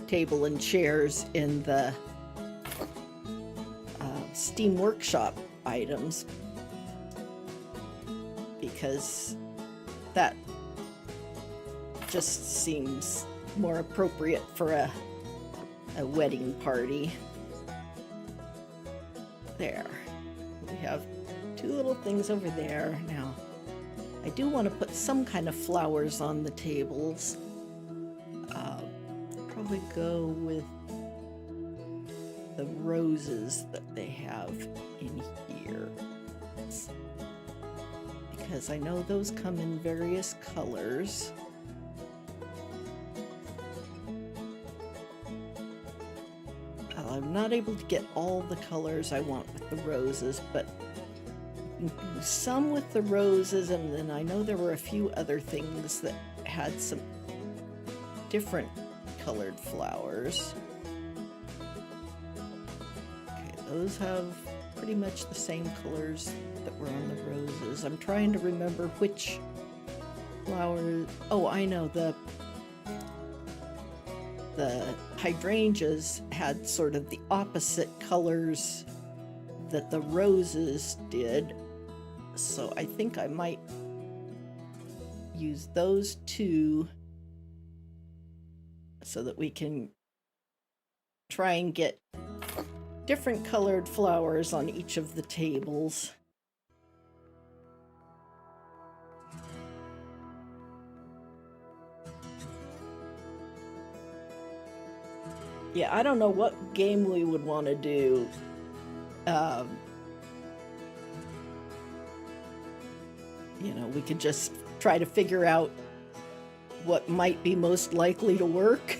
Speaker 1: table and chairs in the Steam Workshop items, because that just seems more appropriate for a wedding party. There. We have two little things over there. Now, I do want to put some kind of flowers on the tables. Probably go with the roses that they have in here, because I know those come in various colors. I'm not able to get all the colors I want with the roses, but some with the roses, and then I know there were a few other things that had some different colored flowers. Okay, those have pretty much the same colors that were on the roses. I'm trying to remember which flowers. Oh, I know, the hydrangeas had sort of the opposite colors that the roses did, so I think I might use those two so that we can try and get different colored flowers on each of the tables. Yeah, I don't know what game we would want to do. You know, we could just try to figure out what might be most likely to work.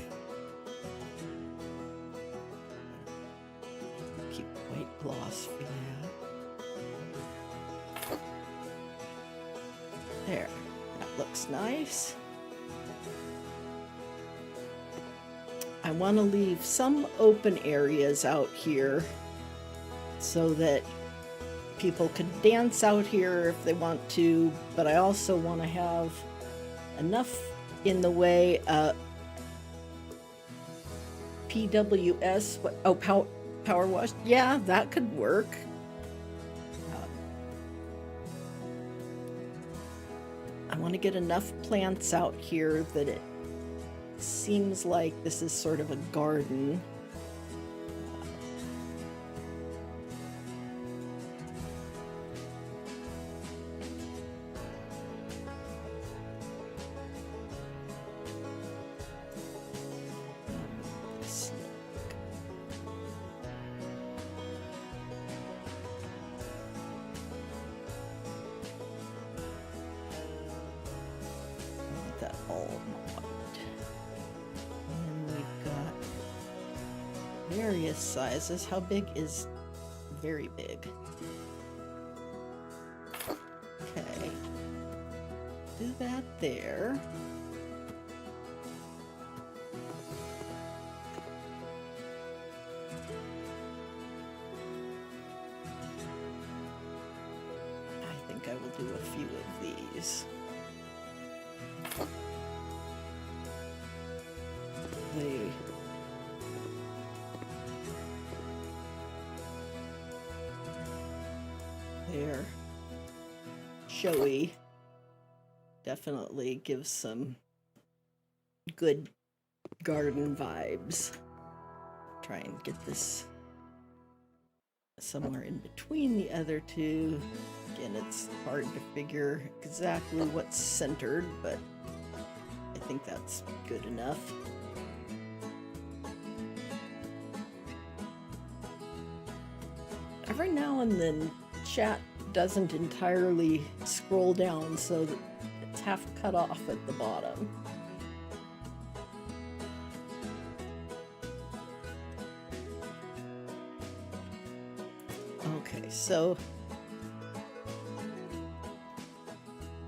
Speaker 1: Keep white gloss for that. There, that looks nice. I want to leave some open areas out here so that people can dance out here if they want to, but I also want to have enough in the way PWS, power wash. Yeah, that could work. I want to get enough plants out here that it seems like this is sort of a garden. That all white. And we've got various sizes. How big is very big? Okay. Do that there. I think I will do a few of these. They're showy. Definitely gives some good garden vibes. Try and get this somewhere in between the other two. Again, it's hard to figure exactly what's centered, but I think that's good enough. Every now and then, chat doesn't entirely scroll down, so that it's half cut off at the bottom. Okay, so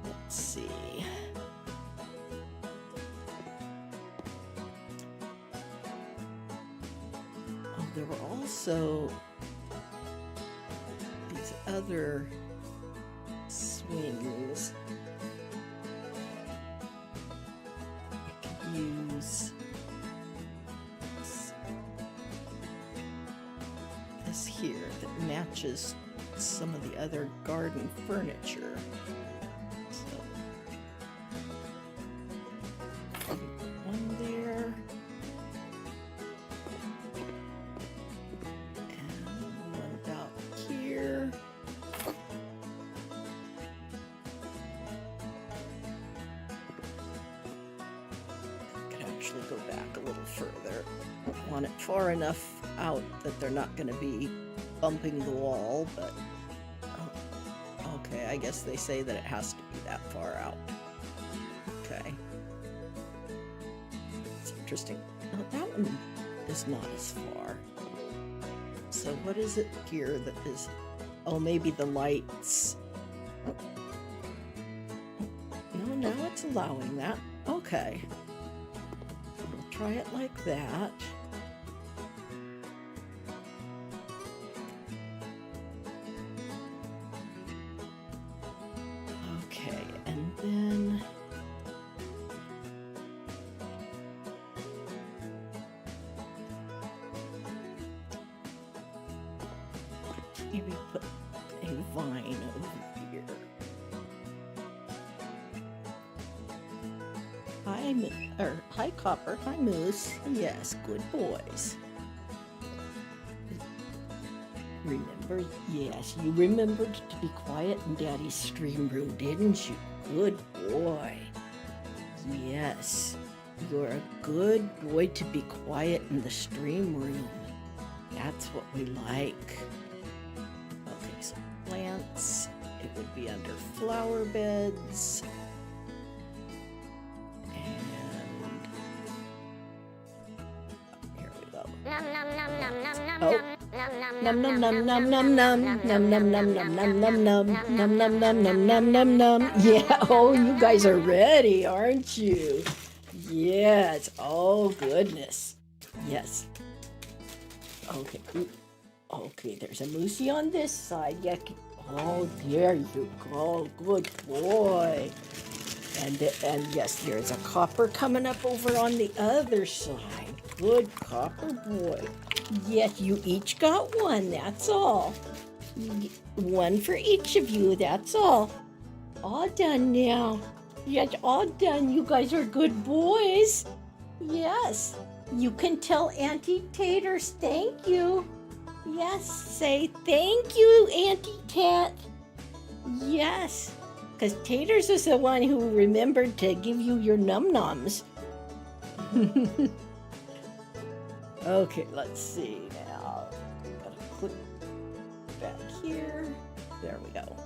Speaker 1: let's see. Oh, there were also these other wings. I could use this here that matches some of the other garden furniture. So, one there. And one about here. I could actually go back a little further. I want it far enough out that they're not going to be bumping the wall, but okay, I guess they say that it has to be that far out. Okay. It's interesting. Oh, that one is not as far. So what is it here that is... Oh, maybe the lights. No, now it's allowing that. Okay. We'll try it like that. Okay, and then... maybe put a vine over here. Hi Copper, hi Moose. Yes, good boys. Remember? Yes, you remembered to be quiet in Daddy's stream room, didn't you? Good boy. Yes, you're a good boy to be quiet in the stream room. That's what we like. Okay, so plants, it would be under flower beds. And here we go. Oh. Num num num num num num num num num num num num num num num num num num num num. Yeah, oh, you guys are ready, aren't you? Yes. Oh goodness. Yes. Okay. Okay, there's a moosey on this side. Yeah. Oh, there you go. Good boy. And yes, there's a copper coming up over on the other side. Good copper boy. Yes, you each got one, that's all. One for each of you, that's all. All done now. Yes, all done. You guys are good boys. Yes. You can tell Auntie Taters thank you. Yes, say thank you, Auntie Tat. Yes, because Taters is the one who remembered to give you your num-nums. Okay, let's see now. Gotta click back here. There we go.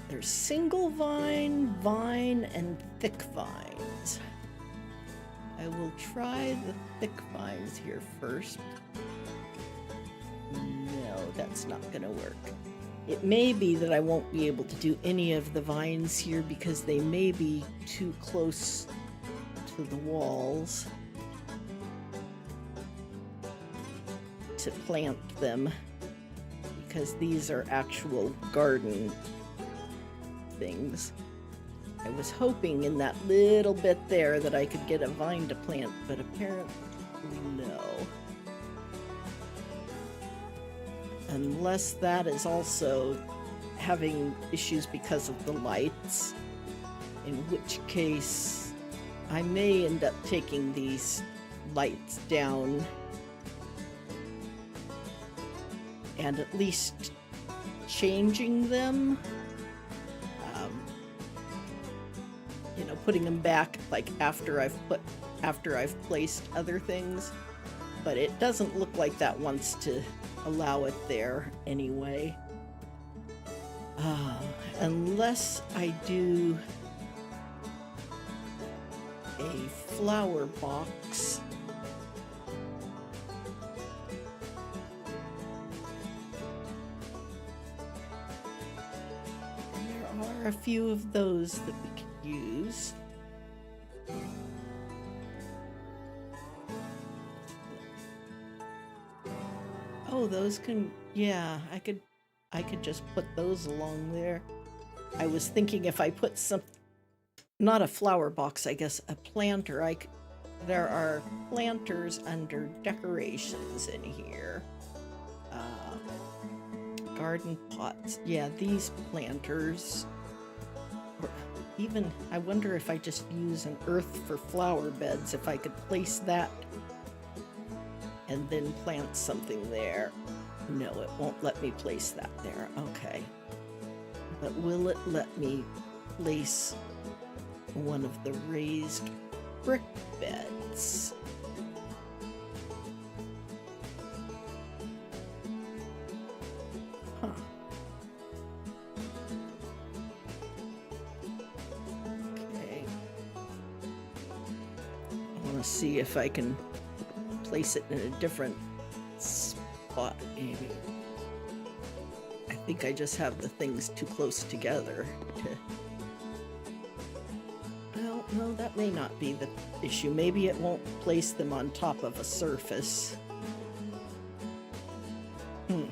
Speaker 1: There's single vine, vine, and thick vines. I will try the thick vines here first. No, that's not gonna work. It may be that I won't be able to do any of the vines here because they may be too close to the walls to plant them, because these are actual garden things. I was hoping in that little bit there that I could get a vine to plant, but apparently no. Unless that is also having issues because of the lights, in which case I may end up taking these lights down and at least changing them. You know, putting them back like after I've placed other things, but it doesn't look like that wants to allow it there anyway. Unless I do a flower box. And there are a few of those that we can use. Oh, those can, yeah, I could just put those along there. I was thinking if I put some, not a flower box, I guess, a planter, there are planters under decorations in here. Garden pots. Yeah, these planters. Or even, I wonder if I just use an earth for flower beds, if I could place that and then plant something there. No, it won't let me place that there. Okay. But will it let me place one of the raised brick beds? Huh. Okay. I want to see if I can place it in a different spot, maybe. I think I just have the things too close together to... Well, no, that may not be the issue. Maybe it won't place them on top of a surface. Oh,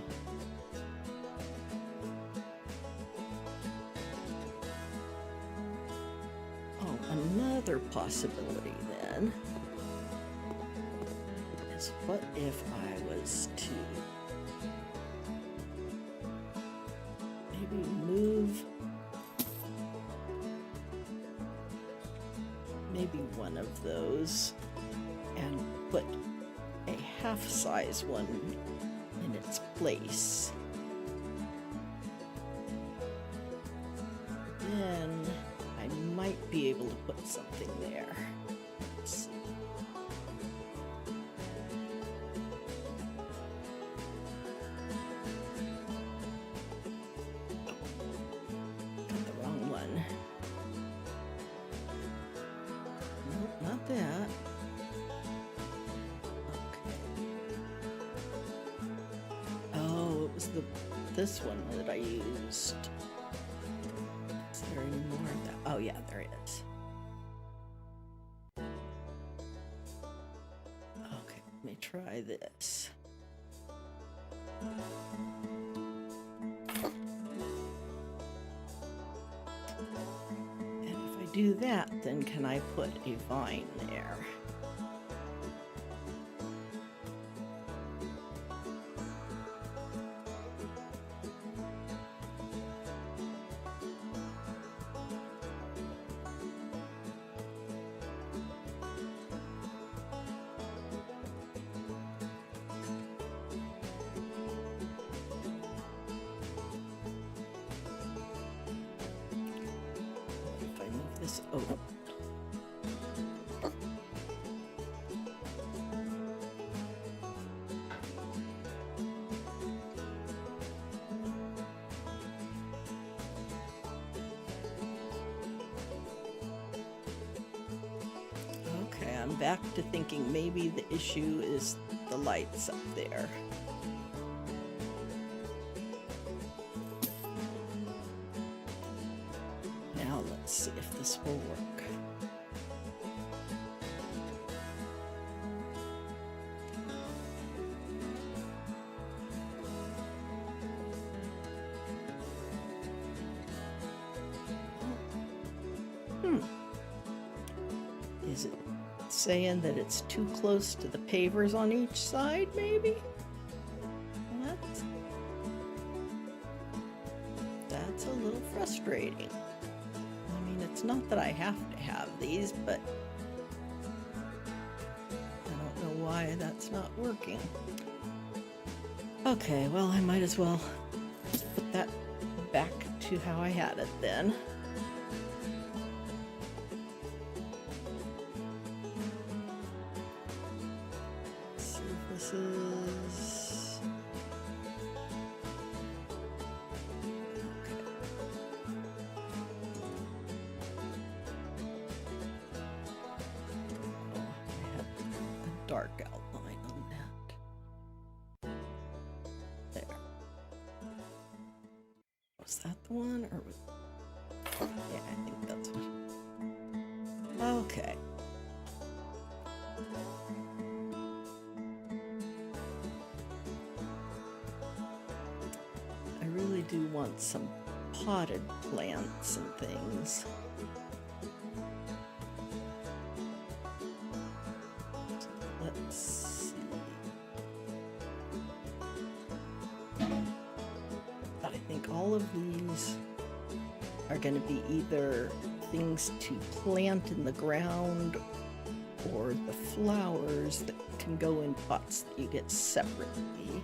Speaker 1: another possibility then is what if I was to maybe move maybe one of those and put a half-size one in its place. Then I might be able to put something there. Let's see. Got the wrong one. Nope, not that. Okay. Oh, it was this one that I used. Is there any more of that? Oh yeah, there is. Okay, let me try this. And if I do that, then can I put a vine there? If I move this over. Okay, I'm back to thinking maybe the issue is the lights up there. Now let's see if this will work. Is it saying that it's too close to the pavers on each side, maybe? That's a little frustrating. I mean, it's not that I have to have these, but I don't know why that's not working. Okay, well, I might as well just put that back to how I had it then. Surfaces. Okay. Oh, I had a dark outline on that. There. Was that the one, or was... Yeah, I think that's one. Okay. want some potted plants and things. Let's see. I think all of these are going to be either things to plant in the ground or the flowers that can go in pots that you get separately.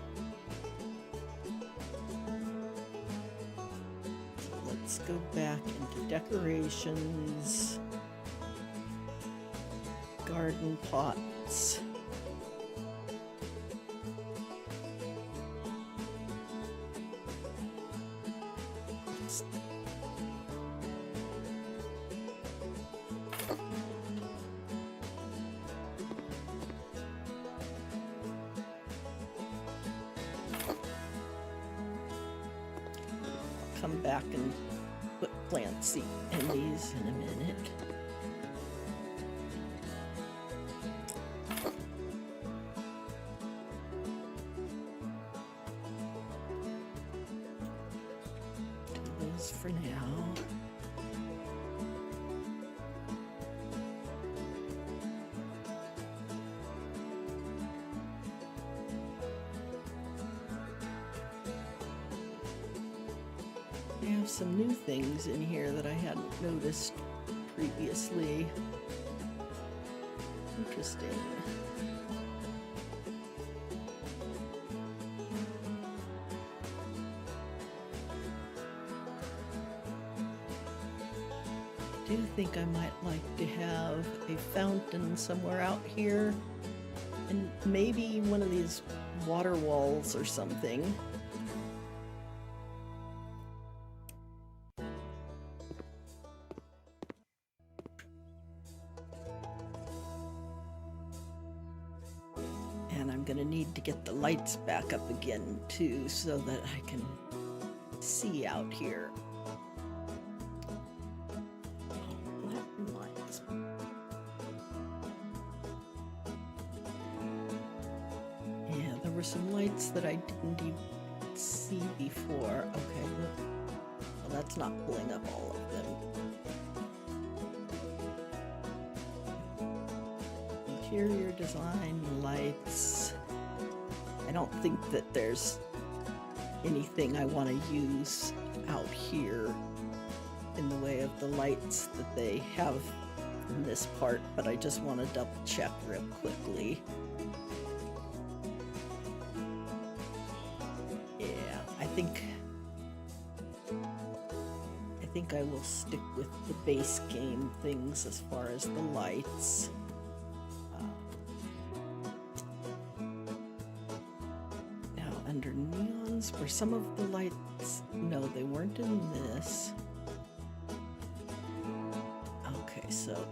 Speaker 1: So let's go back into decorations, garden pots. Come back and put plant seed in these in a minute. Do those for now. I have some new things in here that I hadn't noticed previously. Interesting. I do think I might like to have a fountain somewhere out here, and maybe one of these water walls or something. And I'm gonna need to get the lights back up again too, so that I can see out here. That reminds me. Yeah, there were some lights that I didn't even see before. Okay, well, that's not pulling up all of them. Interior design, lights. I don't think that there's anything I want to use out here in the way of the lights that they have in this part, but I just want to double check real quickly. Yeah, I think I will stick with the base game things as far as the lights. Under neons, were some of the lights? No, they weren't in this. Okay, so it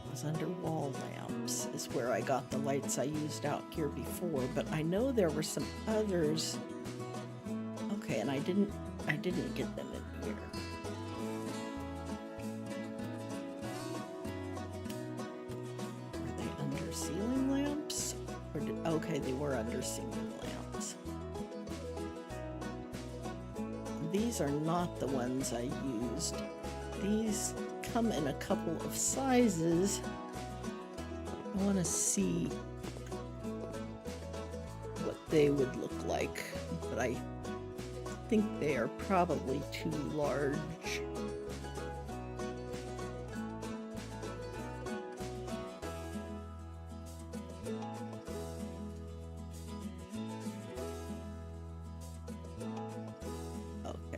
Speaker 1: was under wall lamps is where I got the lights I used out here before, but I know there were some others. Okay, and I didn't get them in here. Were they under ceiling lamps? Okay, they were under ceiling lamps. These are not the ones I used. These come in a couple of sizes. I want to see what they would look like, but I think they are probably too large.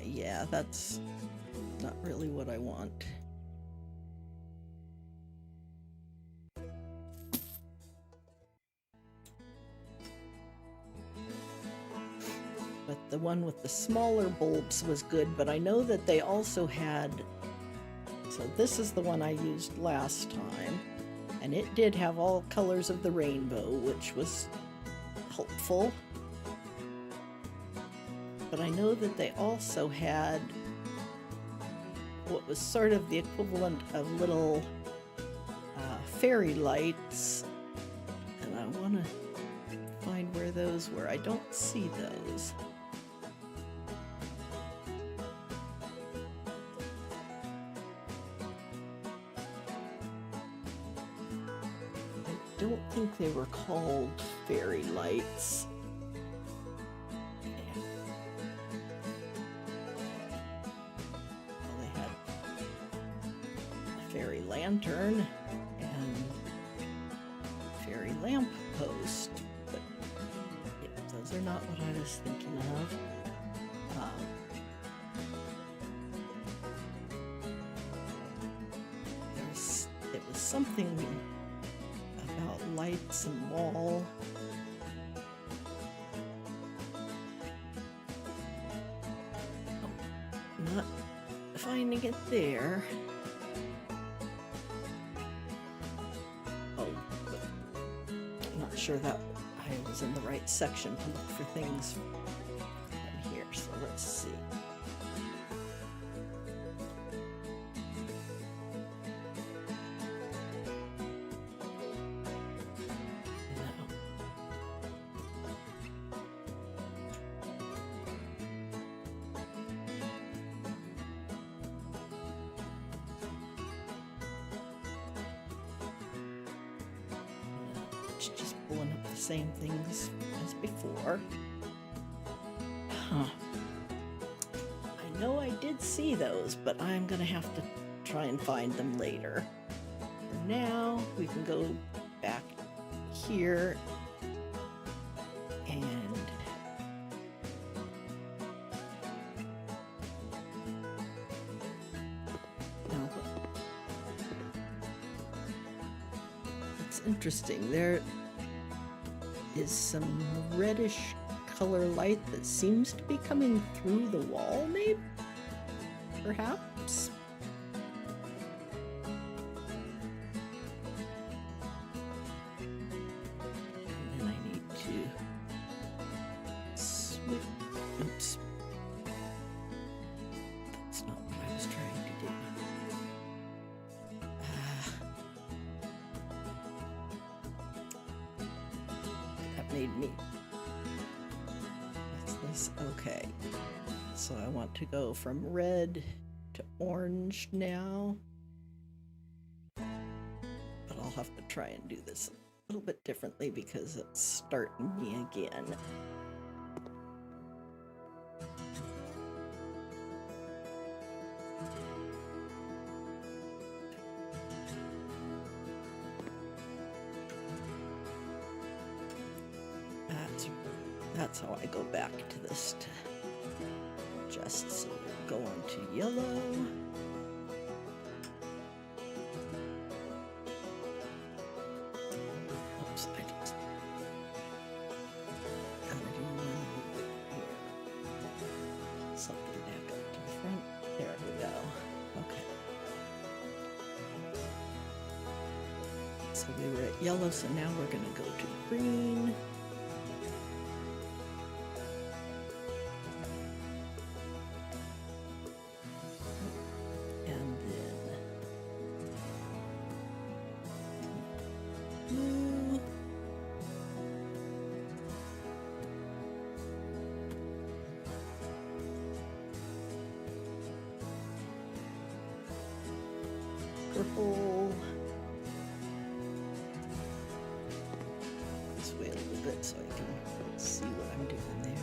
Speaker 1: Yeah, that's not really what I want. But the one with the smaller bulbs was good, but I know that they also had... So this is the one I used last time, and it did have all colors of the rainbow, which was helpful. But I know that they also had what was sort of the equivalent of little fairy lights, and I want to find where those were. I don't see those. don't think they were called fairy lights. Well, they had a fairy lantern and fairy lamp post, but yeah, those are not what I was thinking of. It was something about lights and wall. Oh, not finding it there. Oh, I'm not sure that I was in the right section to look for things in here, so let's see. Just pulling up the same things as before. Huh. I know I did see those, but I'm gonna have to try and find them later. For now, we can go back here and no. It's interesting. There is some reddish color light that seems to be coming through the wall, maybe? Perhaps? And then I need to switch. Oops. That's not what I was trying to do. Made me. What's this? Okay. So I want to go from red to orange now. But I'll have to try and do this a little bit differently because it's starting me again. That's how I go back to this to adjust. So go on to yellow. Oops, I just gotta do one here. Something back up to the front. There we go. Okay. So we were at yellow, so now we're gonna go to green. Purple. This way a little bit so I can see what I'm doing there.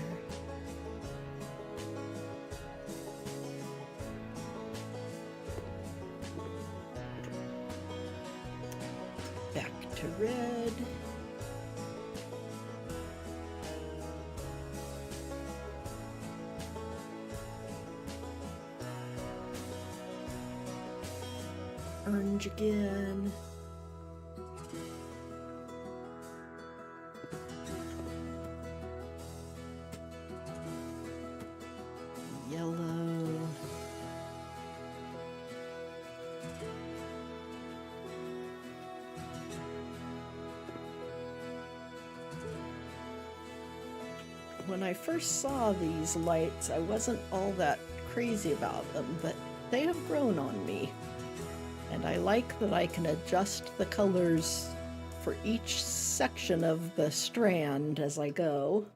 Speaker 1: Back to red. Orange again. Yellow. When I first saw these lights, I wasn't all that crazy about them, but they have grown on me. And I like that I can adjust the colors for each section of the strand as I go.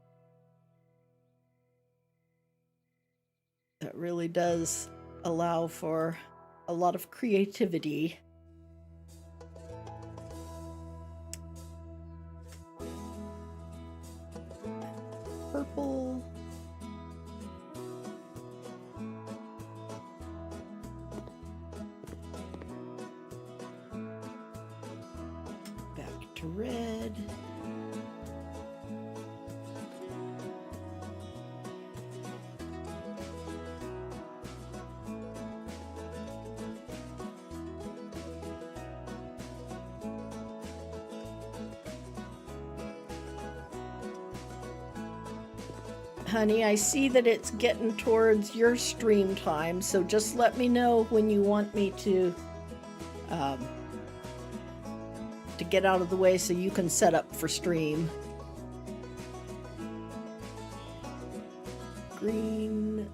Speaker 1: That really does allow for a lot of creativity. to red. Honey, I see that it's getting towards your stream time, so just let me know when you want me to get out of the way so you can set up for stream. Green.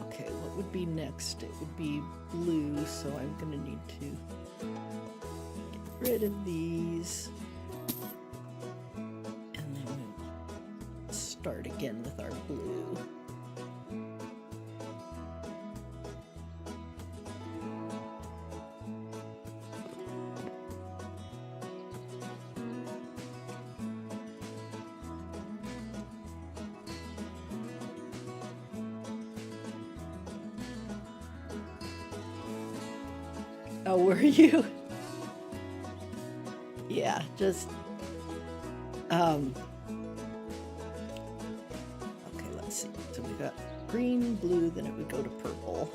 Speaker 1: Okay, what would be next? It would be blue, so I'm gonna need to get rid of these. Start again with our blue. Oh, were you? Yeah, just so we got green, blue, then it would go to purple.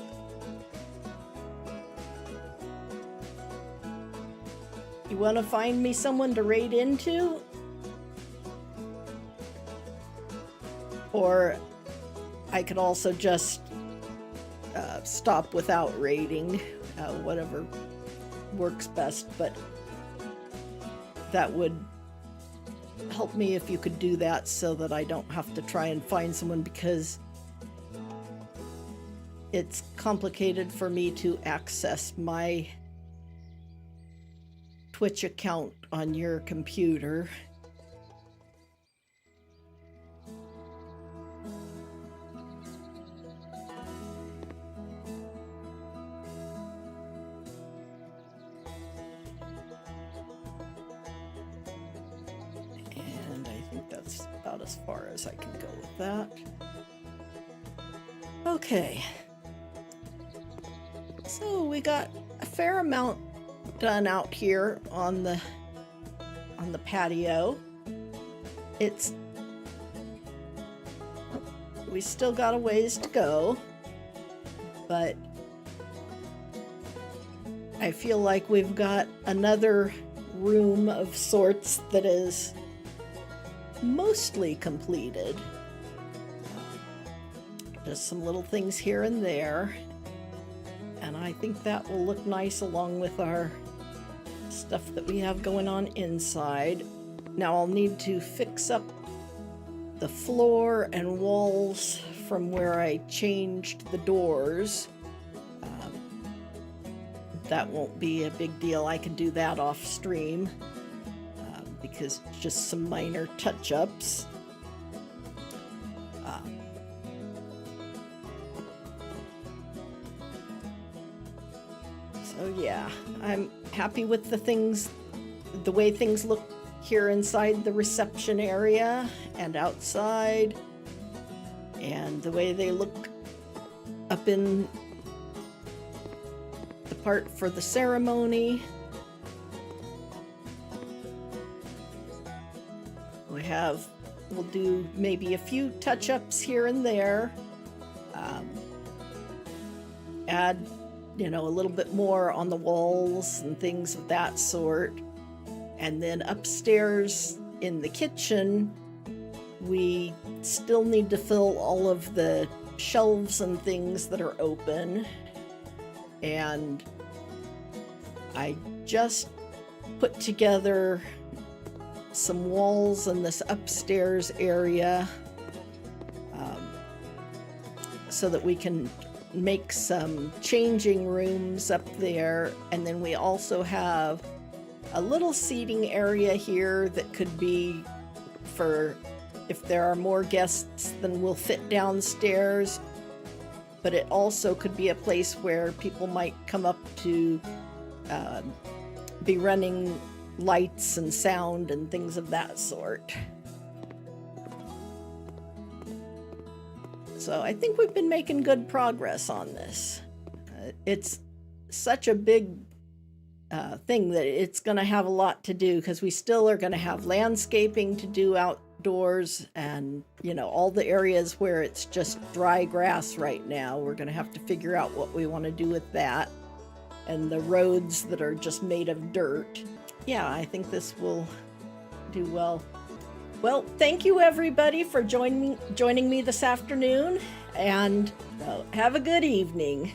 Speaker 1: You want to find me someone to raid into? Or I could also just stop without raiding, whatever works best, but that would help me if you could do that so that I don't have to try and find someone, because it's complicated for me to access my Twitch account on your computer. About as far as I can go with that. Okay. So we got a fair amount done out here on the patio. We still got a ways to go, but I feel like we've got another room of sorts that is mostly completed. Just some little things here and there, and I think that will look nice along with our stuff that we have going on inside. Now I'll need to fix up the floor and walls from where I changed the doors. That won't be a big deal. I can do that off stream. Because it's just some minor touch-ups. So yeah, I'm happy with the way things look here inside the reception area and outside, and the way they look up in the part for the ceremony. We'll do maybe a few touch-ups here and there, add, a little bit more on the walls and things of that sort. And then upstairs in the kitchen, we still need to fill all of the shelves and things that are open. And I just put together some walls in this upstairs area so that we can make some changing rooms up there. And then we also have a little seating area here that could be for if there are more guests than will fit downstairs, but it also could be a place where people might come up to be running lights and sound and things of that sort. So I think we've been making good progress on this. It's such a big thing that it's going to have a lot to do, because we still are going to have landscaping to do outdoors, and all the areas where it's just dry grass right now, we're going to have to figure out what we want to do with that, and the roads that are just made of dirt. Yeah, I think this will do well. Well, thank you everybody for joining me this afternoon, and have a good evening.